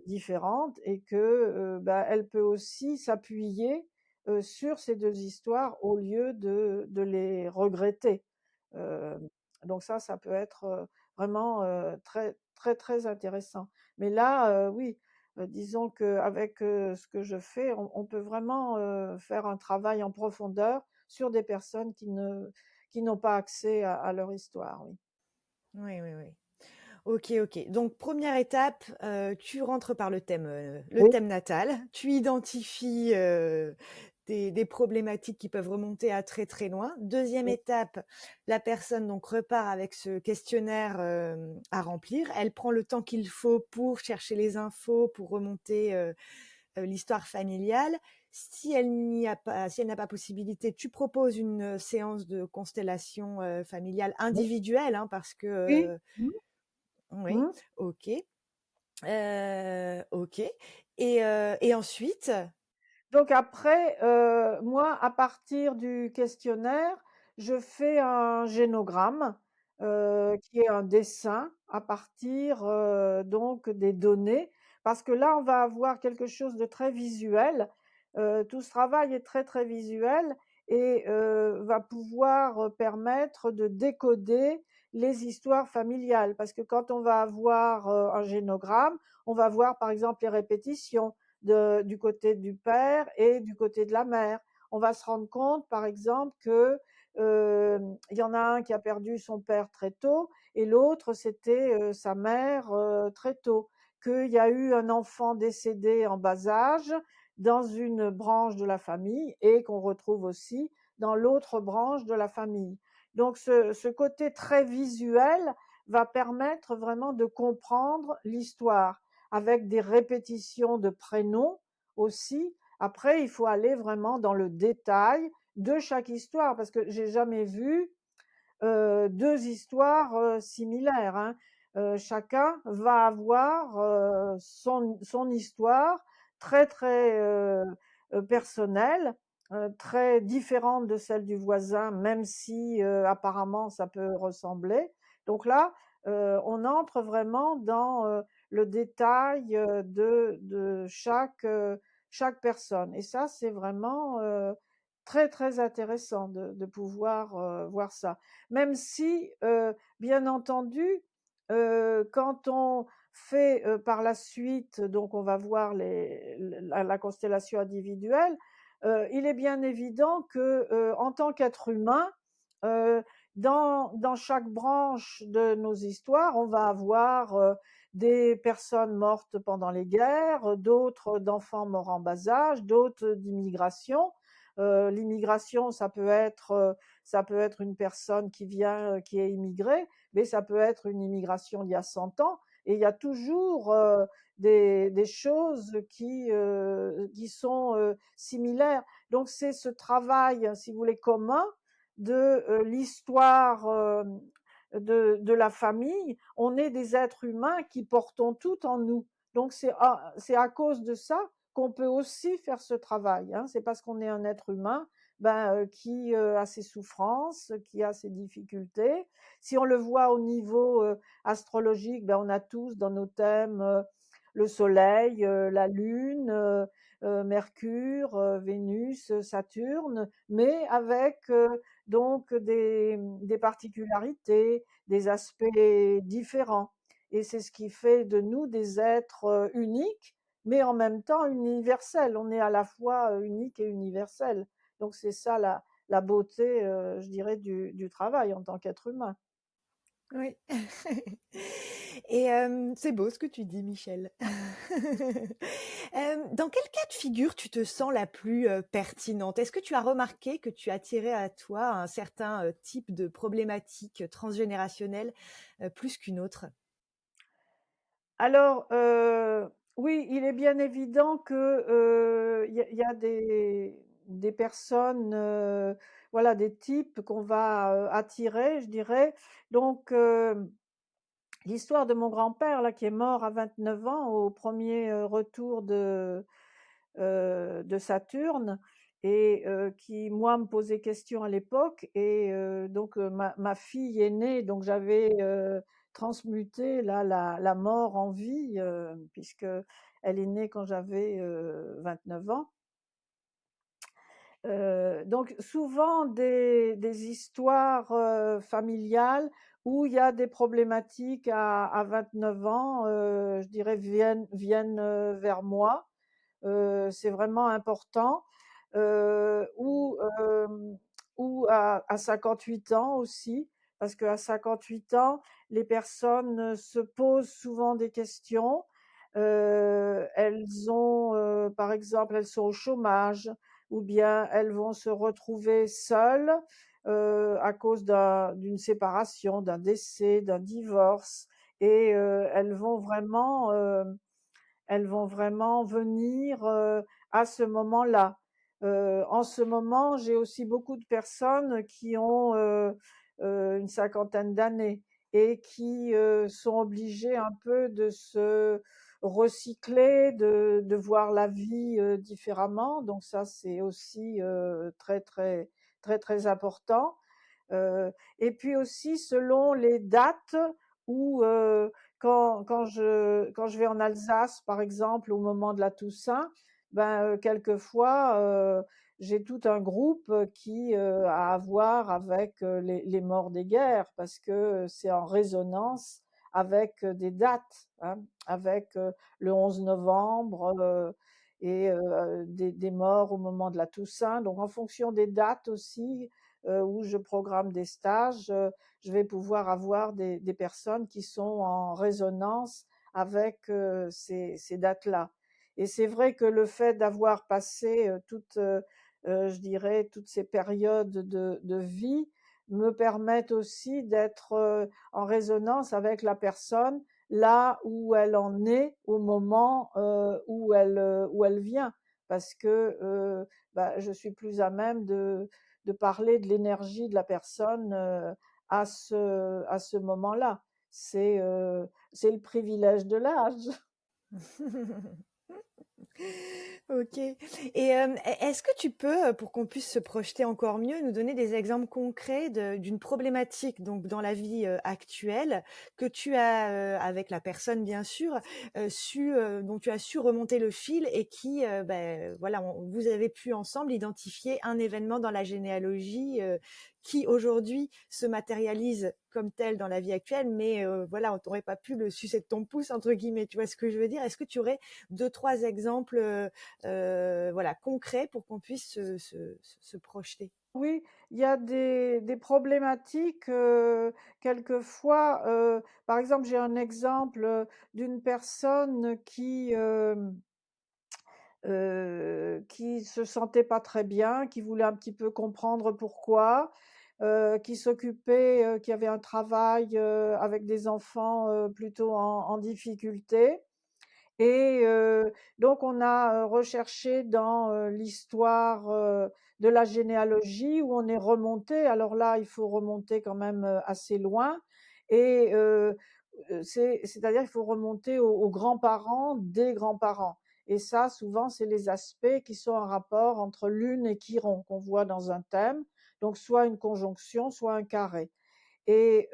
différentes et que, bah, elle peut aussi s'appuyer, sur ces 2 histoires au lieu de les regretter. Hem, donc ça peut être, vraiment, très, très, très intéressant. Mais là, oui, Disons qu'avec ce que je fais, on peut vraiment faire un travail en profondeur sur des personnes qui n'ont pas accès à leur histoire, oui. Oui, oui, oui. OK, OK. Donc première étape, tu rentres par le Oui, thème natal. Tu identifies, des problématiques qui peuvent remonter à très, très loin. Deuxième oui, étape, la personne donc repart avec ce questionnaire, à remplir. Elle prend le temps qu'il faut pour chercher les infos, pour remonter, l'histoire familiale. Si elle n'a pas possibilité, tu proposes une, séance de constellation, familiale oui, individuelle, hein, parce que, oui. Mmh, oui, mmh. OK. OK et ensuite? Donc après, moi, à partir du questionnaire, je fais un génogramme, qui est un dessin à partir, donc des données. Parce que là, on va avoir quelque chose de très visuel. Tout ce travail est très, très visuel et va pouvoir, permettre de décoder les histoires familiales. Parce que quand on va avoir, un génogramme, on va voir, par exemple, les répétitions du côté du père et du côté de la mère. On va se rendre compte, par exemple, que il y en a un qui a perdu son père très tôt et l'autre c'était sa mère très tôt. Qu'il y a eu un enfant décédé en bas âge dans une branche de la famille et qu'on retrouve aussi dans l'autre branche de la famille. Donc ce côté très visuel va permettre vraiment de comprendre l'histoire avec des répétitions de prénoms aussi. Après, il faut aller vraiment dans le détail de chaque histoire parce que j'ai jamais vu deux histoires similaires, hein. Chacun va avoir son histoire très très personnelle, très différente de celle du voisin, même si apparemment ça peut ressembler. Donc là, on entre vraiment dans le détail de chaque personne. Et ça, c'est vraiment très très intéressant de pouvoir voir ça. Même si, bien entendu, quand on fait par la suite, donc on va voir la constellation individuelle, il est bien évident que en tant qu'être humain, euh, dans chaque branche de nos histoires, on va avoir des personnes mortes pendant les guerres, d'autres d'enfants morts en bas âge, d'autres d'immigration. L'immigration, ça peut être une personne qui vient, qui est immigrée, mais ça peut être une immigration d'il y a 100 ans. Et il y a toujours des choses qui sont similaires. Donc c'est ce travail, si vous voulez, commun de l'histoire de la famille. On est des êtres humains qui portons tout en nous. Donc c'est à cause de ça qu'on peut aussi faire ce travail. Hein. C'est parce qu'on est un être humain qui a ses souffrances, qui a ses difficultés. Si on le voit au niveau astrologique, on a tous dans nos thèmes le Soleil, la Lune, Mercure, Vénus, Saturne, mais avec donc des particularités, des aspects différents. Et c'est ce qui fait de nous des êtres uniques mais en même temps universel. On est à la fois unique et universel. Donc c'est ça la beauté, je dirais, du travail en tant qu'être humain. Oui. Et c'est beau ce que tu dis, Michel. Dans quel cas de figure tu te sens la plus, pertinente? Est-ce que tu as remarqué que tu attirais à toi un certain, type de problématique transgénérationnelle, plus qu'une autre? Alors, oui, il est bien évident que il y a des personnes, voilà, des types qu'on va attirer, je dirais. Donc, l'histoire de mon grand-père, là, qui est mort à 29 ans au premier retour de Saturne et qui, moi, me posait question à l'époque. Et donc, ma fille est née, donc j'avais transmuté là, la mort en vie, puisque elle est née quand j'avais 29 ans. Donc souvent des histoires familiales où il y a des problématiques à 29 ans, je dirais, viennent vers moi. C'est vraiment important. Ou à 58 ans aussi, parce qu'à 58 ans, les personnes se posent souvent des questions. Elles ont, par exemple, elles sont au chômage, ou bien elles vont se retrouver seules à cause d'une séparation, d'un décès, d'un divorce, et elles vont vraiment venir à ce moment-là. En ce moment, j'ai aussi beaucoup de personnes qui ont une cinquantaine d'années et qui sont obligées un peu de se recycler, de voir la vie différemment. Donc ça, c'est aussi très, très, très, très important. Heu et puis aussi selon les dates où, quand je vais en Alsace, par exemple, au moment de la Toussaint, ben, quelquefois, j'ai tout un groupe qui, a à voir avec, les morts des guerres, parce que c'est en résonance avec, des dates, hein, avec, le 11 novembre, et des morts au moment de la Toussaint. Donc en fonction des dates aussi, où je programme des stages, je vais pouvoir avoir des personnes qui sont en résonance avec ces dates-là. Et c'est vrai que le fait d'avoir passé je dirais, toutes ces périodes de vie me permettent aussi d'être en résonance avec la personne là où elle en est au moment où elle vient. Parce que bah, je suis plus à même de parler de l'énergie de la personne à ce moment-là. C'est le privilège de l'âge. OK. Et est-ce que tu peux, pour qu'on puisse se projeter encore mieux, nous donner des exemples concrets d'une problématique donc dans la vie, actuelle que tu as, avec la personne bien sûr, dont tu as su remonter le fil et qui, voilà, vous avez pu ensemble identifier un événement dans la généalogie, qui aujourd'hui se matérialise comme tel dans la vie actuelle, mais voilà, on t'aurait pas pu le «sucer de ton pouce» entre guillemets, tu vois ce que je veux dire? Est-ce que tu aurais 2-3 exemples, voilà, concret pour qu'on puisse se projeter. Oui, il y a des problématiques quelquefois. Par exemple, j'ai un exemple d'une personne qui se sentait pas très bien, qui voulait un petit peu comprendre pourquoi, qui s'occupait, qui avait un travail avec des enfants plutôt en difficulté. Et donc on a recherché dans l'histoire de la généalogie, où on est remonté. Alors là, il faut remonter quand même assez loin. Et c'est-à-dire il faut remonter aux grands-parents des grands-parents. Et ça, souvent, c'est les aspects qui sont en rapport entre lune et chiron qu'on voit dans un thème. Donc soit une conjonction, soit un carré. Et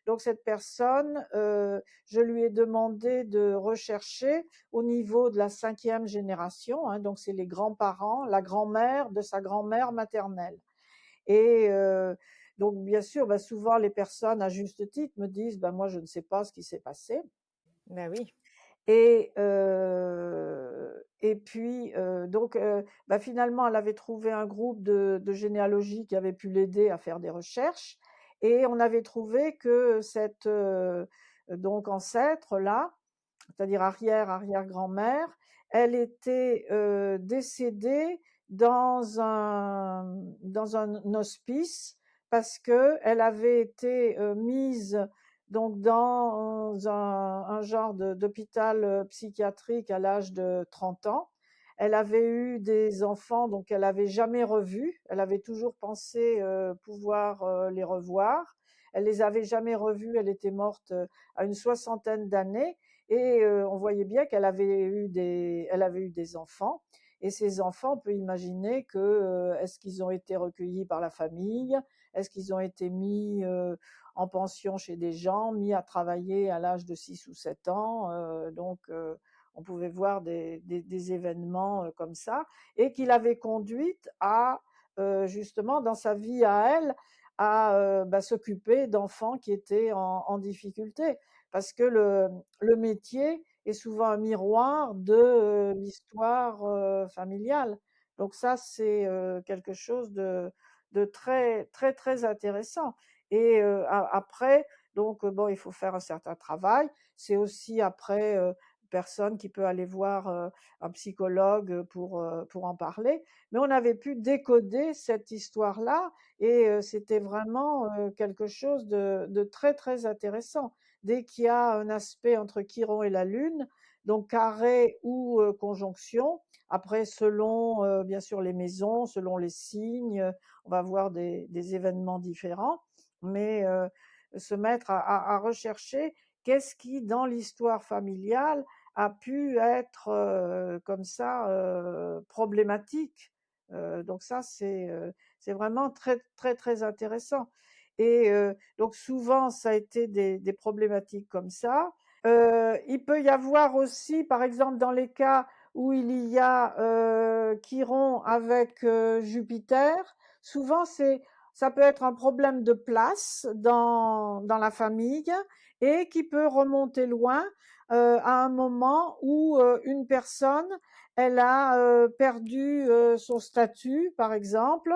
donc cette personne, je lui ai demandé de rechercher au niveau de la cinquième génération, hein, donc c'est les grands-parents, la grand-mère de sa grand-mère maternelle. Et donc bien sûr, bah, souvent les personnes à juste titre me disent: «Bah, moi je ne sais pas ce qui s'est passé». Bah oui. Et puis donc bah, finalement, elle avait trouvé un groupe de généalogie qui avait pu l'aider à faire des recherches, et on avait trouvé que cette donc ancêtre-là, c'est-à-dire arrière-arrière-grand-mère, elle était décédée dans un hospice, parce que elle avait été mise donc dans un genre d'hôpital psychiatrique à l'âge de 30 ans. Elle avait eu des enfants donc elle avait jamais revus. Elle avait toujours pensé pouvoir les revoir. Elle les avait jamais revus. Elle était morte à une soixantaine d'années, et on voyait bien elle avait eu des enfants. Et ces enfants, on peut imaginer que est-ce qu'ils ont été recueillis par la famille, est-ce qu'ils ont été mis en pension chez des gens, mis à travailler à l'âge de 6 ou 7 ans. Donc, on pouvait voir des événements comme ça, et qui l'avaient conduite à, justement, dans sa vie à elle, à s'occuper d'enfants qui étaient en difficulté. Parce que le métier est souvent un miroir de l'histoire familiale. Donc ça, c'est quelque chose de très, très, très intéressant. Et après, donc bon, il faut faire un certain travail. C'est aussi après personne qui peut aller voir un psychologue pour en parler. Mais on avait pu décoder cette histoire-là et c'était vraiment quelque chose de très, très intéressant. Dès qu'il y a un aspect entre Chiron et la Lune, donc carré ou conjonction, après selon bien sûr les maisons, selon les signes, on va voir des événements différents, mais se mettre à rechercher qu'est-ce qui, dans l'histoire familiale, a pu être comme ça problématique. Donc ça, c'est vraiment très, très, très intéressant. Et donc souvent, ça a été des problématiques comme ça. Il peut y avoir aussi, par exemple, dans les cas où il y a Chiron avec Jupiter, souvent ça peut être un problème de place dans la famille et qui peut remonter loin à un moment où une personne, elle a perdu son statut, par exemple,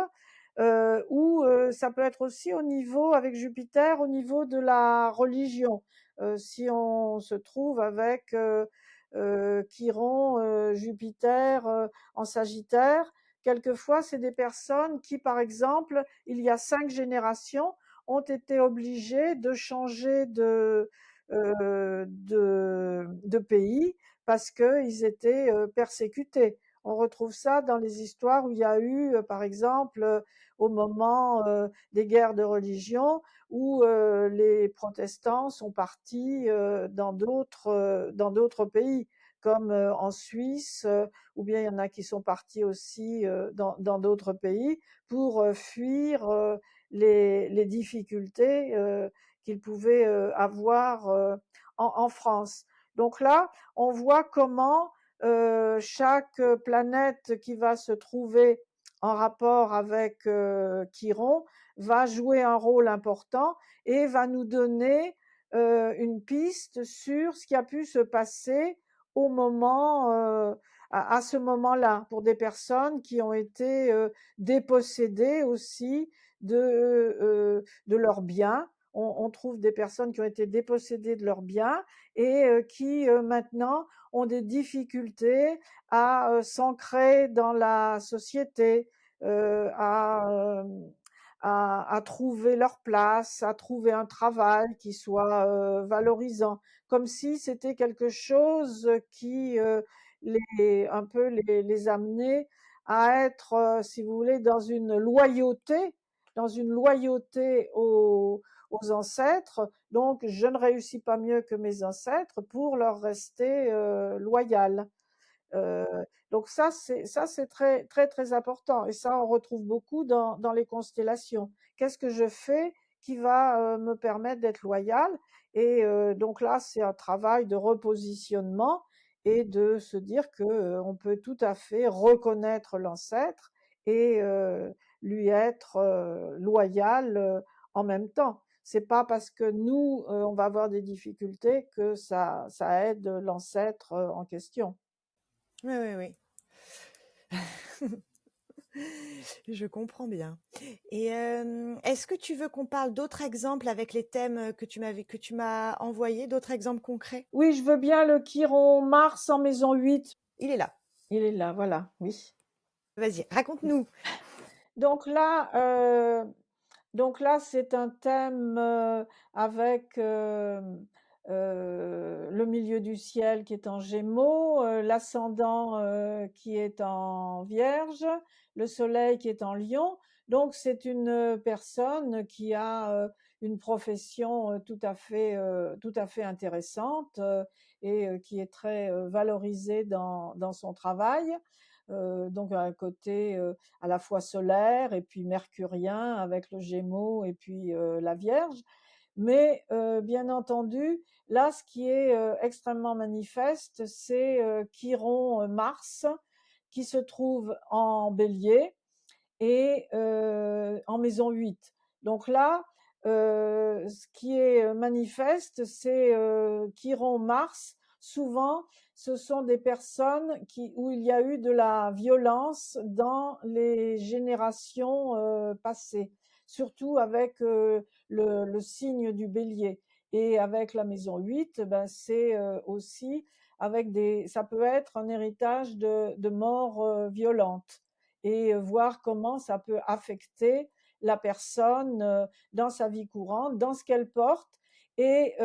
ou ça peut être aussi au niveau, avec Jupiter, au niveau de la religion. Si on se trouve avec Chiron, Jupiter en Sagittaire, quelquefois c'est des personnes qui, par exemple, il y a 5 générations, ont été obligées de changer de pays parce qu'ils étaient persécutés. On retrouve ça dans les histoires où il y a eu, par exemple, au moment des guerres de religion, où les protestants sont partis dans d'autres pays, comme en Suisse, ou bien il y en a qui sont partis aussi dans d'autres pays pour fuir les difficultés qu'ils pouvaient avoir en France. Donc là, on voit comment chaque planète qui va se trouver en rapport avec Chiron va jouer un rôle important et va nous donner une piste sur ce qui a pu se passer au moment à ce moment-là pour des personnes qui ont été dépossédées aussi de leurs biens. On trouve des personnes qui ont été dépossédées de leurs biens et qui maintenant ont des difficultés à s'ancrer dans la société, euh, à, euh, à trouver leur place, à trouver un travail qui soit valorisant, comme si c'était quelque chose qui un peu les amenait à être, si vous voulez, dans une loyauté aux ancêtres. Donc, je ne réussis pas mieux que mes ancêtres pour leur rester loyal. Euh, donc ça c'est très très très important et ça on retrouve beaucoup dans les constellations. Qu'est-ce que je fais qui va me permettre d'être loyal? Et donc là c'est un travail de repositionnement et de se dire que on peut tout à fait reconnaître l'ancêtre et lui être loyal en même temps. C'est pas parce que nous on va avoir des difficultés que ça aide l'ancêtre en question. Oui, oui, oui. Je comprends bien. Et est-ce que tu veux qu'on parle d'autres exemples avec les thèmes que tu m'as envoyés, d'autres exemples concrets? Oui, je veux bien le Chiron Mars en maison 8. Il est là. Il est là, voilà, oui. Vas-y, raconte-nous. Donc là, c'est un thème avec le milieu du ciel qui est en Gémeaux, l'ascendant qui est en Vierge, le soleil qui est en Lion. Donc c'est une personne qui a une profession tout à fait intéressante et qui est très valorisée dans son travail. Donc un côté à la fois solaire et puis mercurien avec le Gémeaux et puis la Vierge. Mais bien entendu, là, ce qui est extrêmement manifeste, c'est Chiron Mars qui se trouve en Bélier et en maison 8. Donc là, ce qui est manifeste, c'est Chiron Mars. Souvent, ce sont des personnes où il y a eu de la violence dans les générations passées, surtout avec le signe du bélier. Et avec la maison 8, ben c'est aussi ça peut être un héritage de morts violentes et voir comment ça peut affecter la personne dans sa vie courante, dans ce qu'elle porte. Et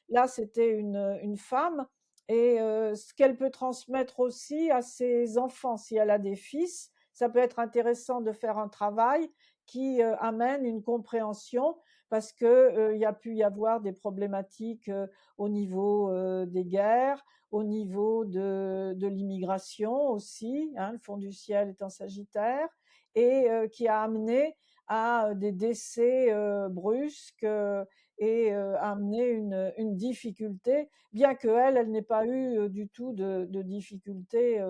là, c'était une femme et ce qu'elle peut transmettre aussi à ses enfants, si elle a des fils, ça peut être intéressant de faire un travail qui amène une compréhension parce que il y a pu y avoir des problématiques au niveau des guerres, au niveau de l'immigration aussi, hein, le fond du ciel est en Sagittaire, et qui a amené à des décès brusques et amené une difficulté, bien qu'elle, elle n'ait pas eu du tout de difficultés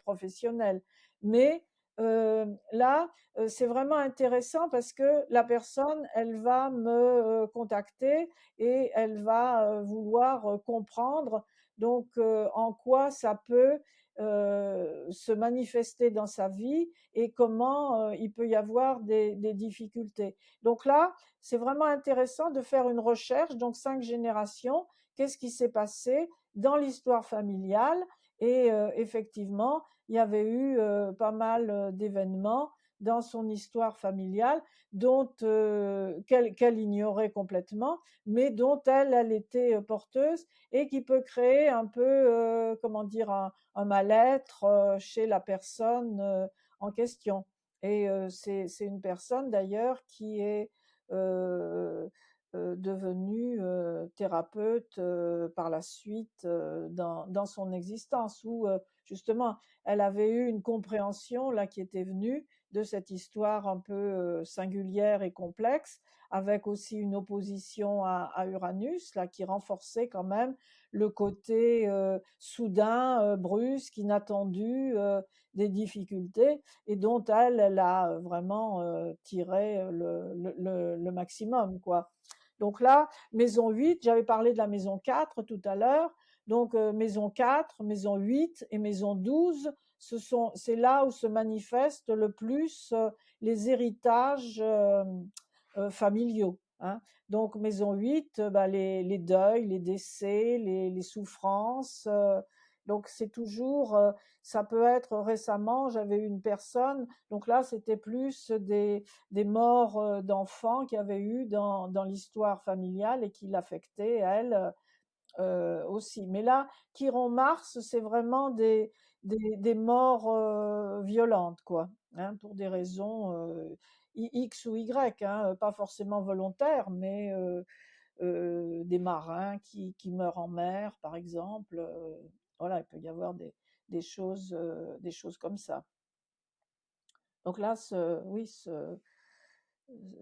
professionnelles. Mais là, c'est vraiment intéressant parce que la personne, elle va me contacter et elle va vouloir comprendre donc en quoi ça peut se manifester dans sa vie et comment il peut y avoir des difficultés. Donc là, c'est vraiment intéressant de faire une recherche, donc 5 générations, qu'est-ce qui s'est passé dans l'histoire familiale et effectivement, il y avait eu pas mal d'événements dans son histoire familiale qu'elle ignorait complètement, mais dont elle était porteuse et qui peut créer un peu, comment dire, un mal-être chez la personne en question. Et c'est une personne d'ailleurs qui est euh, devenue thérapeute par la suite dans son existence, où justement elle avait eu une compréhension là qui était venue de cette histoire un peu singulière et complexe, avec aussi une opposition à Uranus là qui renforçait quand même le côté soudain, brusque, inattendu des difficultés et dont elle a vraiment tiré le maximum, quoi. Donc là, maison 8, j'avais parlé de la maison 4 tout à l'heure. Donc maison 4, maison 8 et maison 12, c'est là où se manifestent le plus les héritages familiaux, hein. Donc maison 8, bah, les deuils, les décès, les souffrances. Donc c'est toujours, ça peut être récemment, j'avais eu une personne, donc là c'était plus des morts d'enfants qu'il y avait eu dans l'histoire familiale et qui l'affectaient elle aussi. Mais là, Chiron Mars, c'est vraiment des morts violentes, quoi, hein, pour des raisons X ou Y, hein, pas forcément volontaires, mais des marins qui meurent en mer, par exemple. Voilà, il peut y avoir des choses comme ça. Donc là, oui,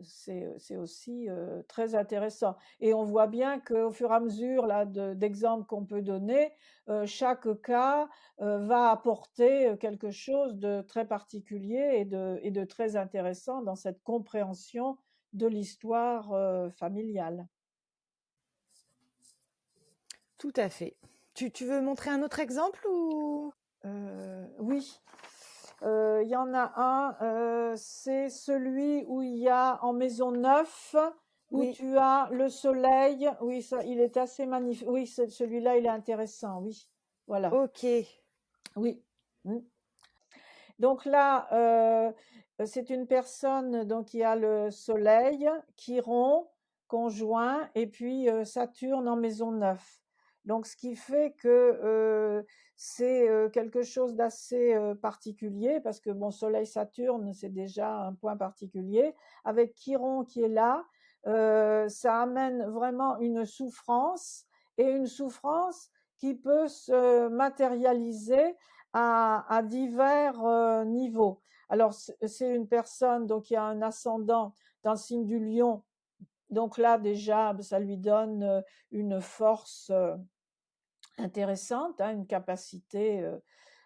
c'est aussi très intéressant. Et on voit bien qu'au fur et à mesure là, d'exemples qu'on peut donner, chaque cas va apporter quelque chose de très particulier et de très intéressant dans cette compréhension de l'histoire familiale. Tout à fait. Tu veux montrer un autre exemple ou? Oui, il y en a un, c'est celui où il y a en maison 9, où Oui, tu as le soleil. Oui, ça, il est assez magnifique. Oui, celui-là, il est intéressant. Oui, voilà. ok. Oui. Mm. Donc là, c'est une personne donc qui a le soleil, Chiron, conjoint, et puis Saturne en maison 9. Donc ce qui fait que c'est quelque chose d'assez particulier, parce que bon, Soleil-Saturne, c'est déjà un point particulier. Avec Chiron qui est là, ça amène vraiment une souffrance, et une souffrance qui peut se matérialiser à divers niveaux. Alors, c'est une personne donc qui a un ascendant dans le signe du lion. Donc là, déjà, ça lui donne une force intéressante, hein, une capacité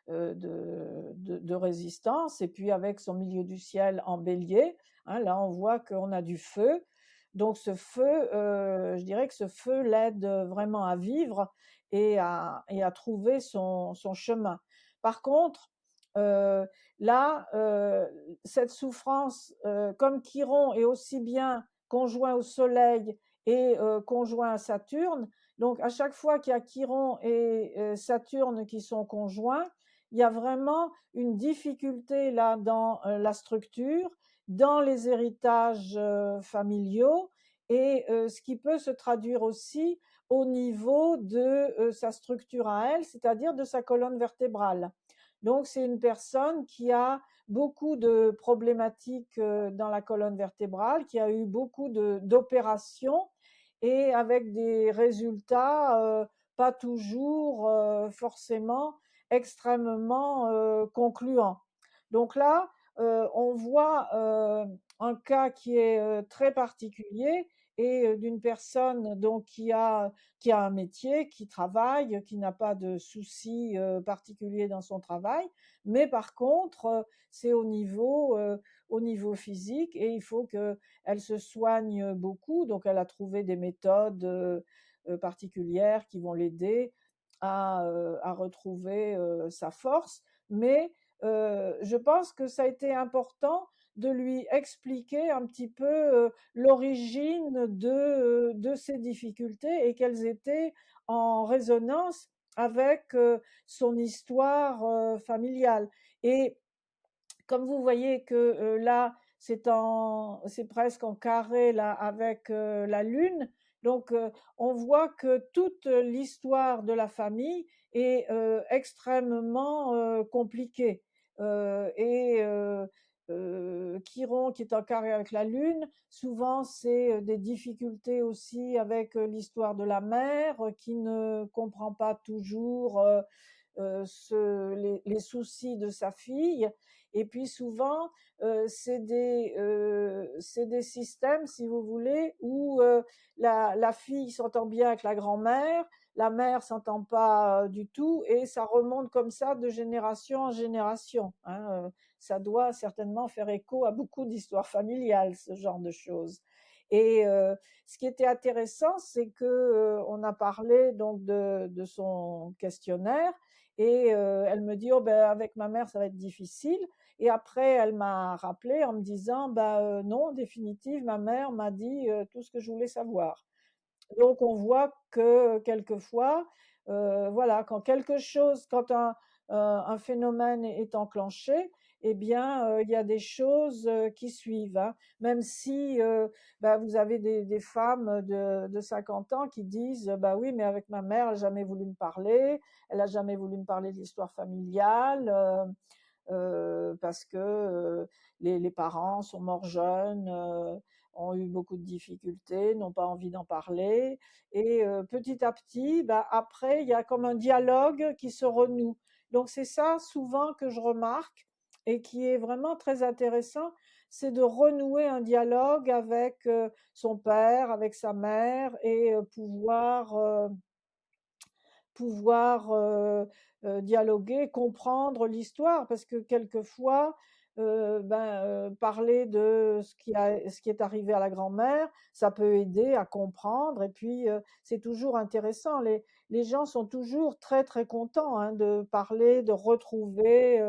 de résistance. Et puis avec son milieu du ciel en bélier, hein, là on voit qu'on a du feu. Donc ce feu, je dirais que ce feu l'aide vraiment à vivre et à trouver son chemin. Par contre, euh, là, cette souffrance, comme Chiron est aussi bien conjoint au Soleil et conjoint à Saturne, donc à chaque fois qu'il y a Chiron et Saturne qui sont conjoints, il y a vraiment une difficulté là dans la structure, dans les héritages familiaux, et ce qui peut se traduire aussi au niveau de sa structure à elle, c'est-à-dire de sa colonne vertébrale. Donc c'est une personne qui a beaucoup de problématiques dans la colonne vertébrale, qui a eu beaucoup d'opérations et avec des résultats pas toujours forcément extrêmement concluants. Donc là, on voit un cas qui est très particulier et d'une personne donc qui a un métier, qui travaille, qui n'a pas de soucis particuliers dans son travail, mais par contre, c'est au niveau physique et il faut qu'elle se soigne beaucoup. Donc, elle a trouvé des méthodes particulières qui vont l'aider à retrouver sa force. Mais je pense que ça a été important de lui expliquer un petit peu l'origine de ces difficultés et qu'elles étaient en résonance avec son histoire familiale. Et comme vous voyez que là, c'est presque en carré là avec la Lune, donc on voit que toute l'histoire de la famille est extrêmement compliquée. Et Chiron qui est en carré avec la Lune, souvent c'est des difficultés aussi avec l'histoire de la mère qui ne comprend pas toujours les soucis de sa fille. Et puis souvent, c'est des systèmes, si vous voulez, où la fille s'entend bien avec la grand-mère, la mère s'entend pas du tout, et ça remonte comme ça de génération en génération. Hein. Ça doit certainement faire écho à beaucoup d'histoires familiales, ce genre de choses. Et ce qui était intéressant, c'est que on a parlé donc de son questionnaire et elle me dit: «Oh ben, avec ma mère, ça va être difficile». Et après, elle m'a rappelé en me disant: «Bah, non, en définitive, ma mère m'a dit, tout ce que je voulais savoir». Donc on voit que quelquefois, voilà, quand un phénomène est enclenché, eh bien, il y a des choses qui suivent, hein. Même si bah, vous avez des femmes de 50 ans qui disent: bah oui, mais avec ma mère, elle n'a jamais voulu me parler, elle n'a jamais voulu me parler de l'histoire familiale. Parce que les parents sont morts jeunes, ont eu beaucoup de difficultés, n'ont pas envie d'en parler. Et petit à petit, bah, après, il y a comme un dialogue qui se renoue. Donc c'est ça souvent que je remarque et qui est vraiment très intéressant, c'est de renouer un dialogue avec son père, avec sa mère et pouvoir dialoguer, comprendre l'histoire, parce que quelquefois, parler de ce qui est arrivé à la grand-mère, ça peut aider à comprendre. Et puis, c'est toujours intéressant. Les gens sont toujours très très contents hein, de parler, de retrouver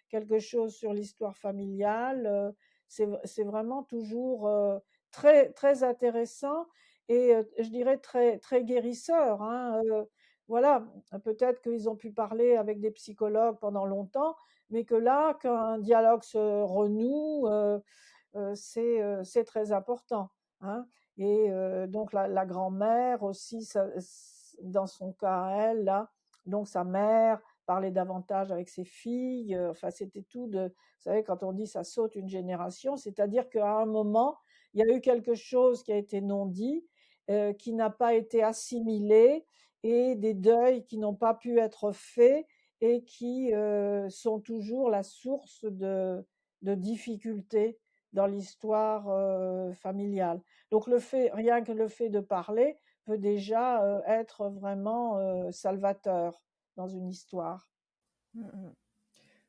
quelque chose sur l'histoire familiale. C'est vraiment toujours très très intéressant et je dirais très très guérisseur. Hein, voilà, peut-être qu'ils ont pu parler avec des psychologues pendant longtemps, mais que là, qu'un dialogue se renoue, c'est très important. Hein. Et donc la grand-mère aussi, dans son cas à elle, là, donc sa mère parlait davantage avec ses filles. Enfin, c'était tout de, vous savez, quand on dit ça saute une génération, c'est-à-dire qu'à un moment, il y a eu quelque chose qui a été non dit, qui n'a pas été assimilé, et des deuils qui n'ont pas pu être faits et qui sont toujours la source de difficultés dans l'histoire familiale. Donc rien que le fait de parler peut déjà être vraiment salvateur dans une histoire. Mmh mh.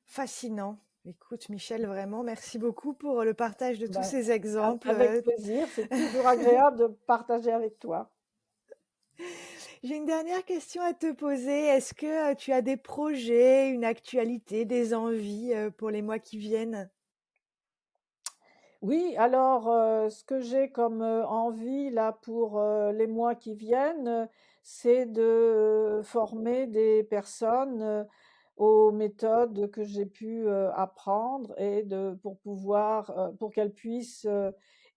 Fascinant. Écoute, Michel, vraiment, merci beaucoup pour le partage de tous Ben, ces exemples. avec plaisir, c'est toujours agréable de partager avec toi. J'ai une dernière question à te poser. Est-ce que tu as des projets, une actualité, des envies pour les mois qui viennent? Oui, alors, ce que j'ai comme, envie là pour, les mois qui viennent, c'est de former des personnes, aux méthodes que j'ai pu, apprendre et pour pouvoir, pour qu'elles puissent,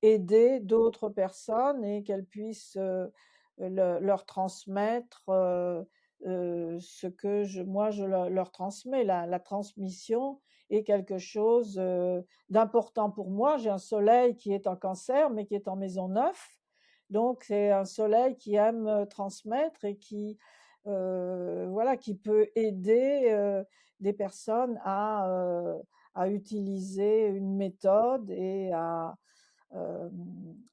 aider d'autres personnes et qu'elles puissent, leur transmettre, ce que moi je leur transmets. La transmission est quelque chose, d'important pour moi. J'ai un soleil qui est en Cancer, mais qui est en maison 9. Donc c'est un soleil qui aime transmettre et qui, voilà, qui peut aider des personnes à utiliser une méthode et euh,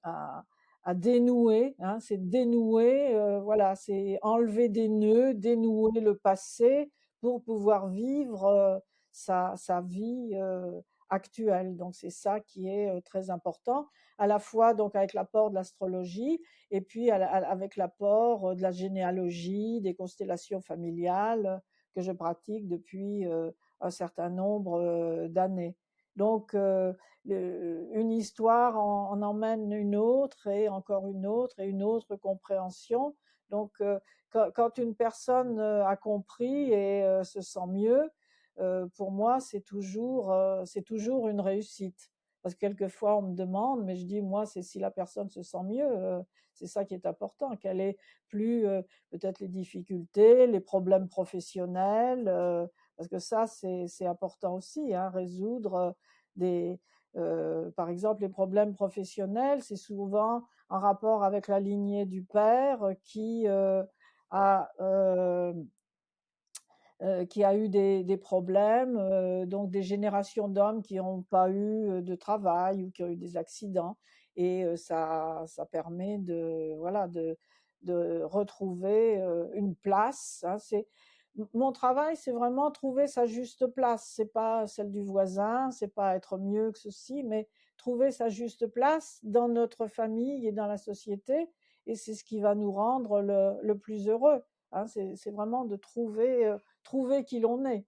à, à dénouer, hein, c'est dénouer, voilà, c'est enlever des nœuds, dénouer le passé pour pouvoir vivre sa vie actuelle. Donc c'est ça qui est très important, à la fois donc avec l'apport de l'astrologie et puis avec l'apport de la généalogie, des constellations familiales que je pratique depuis un certain nombre d'années. Donc une histoire en emmène une autre et encore une autre et une autre compréhension. Donc quand une personne a compris et se sent mieux, pour moi c'est toujours une réussite. Parce que quelquefois on me demande, mais je dis moi c'est si la personne se sent mieux, c'est ça qui est important, qu'elle ait plus peut-être les difficultés, les problèmes professionnels, parce que ça c'est important aussi, hein, résoudre des, par exemple, les problèmes professionnels, c'est souvent en rapport avec la lignée du père a, euh, qui a eu des problèmes, donc des générations d'hommes qui n'ont pas eu de travail ou qui ont eu des accidents. Et ça permet voilà, de retrouver une place, hein. Mon travail, c'est vraiment trouver sa juste place. C'est pas celle du voisin, c'est pas être mieux que ceci, mais trouver sa juste place dans notre famille et dans la société. Et c'est ce qui va nous rendre le plus heureux, hein. C'est vraiment de trouver qui l'on est.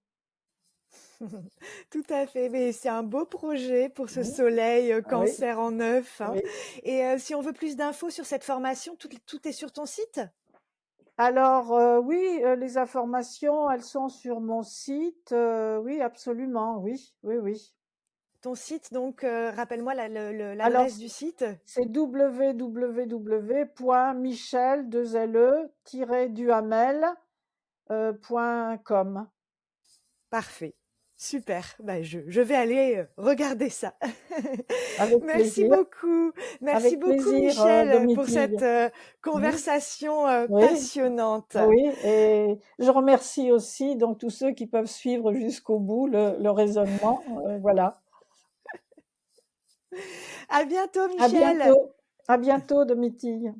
Tout à fait, mais c'est un beau projet pour ce Mmh. soleil Oui, Cancer en neuf, hein. oui. Et si on veut plus d'infos sur cette formation, tout est sur ton site? Alors, oui, les informations, elles sont sur mon site, oui, absolument, oui, oui, oui. Ton site, donc, rappelle-moi Alors l'adresse du site? c'est www.michel, 2 LE, duhamel, .com. Parfait. Super. Bah, je vais aller regarder ça. Avec Merci plaisir, beaucoup. Merci avec beaucoup, plaisir, Michel, pour Domitille. cette Mmh. conversation Oui, passionnante. oui, et je remercie aussi donc tous ceux qui peuvent suivre jusqu'au bout le raisonnement, voilà. À bientôt, À Michel. bientôt. À bientôt, Domitille.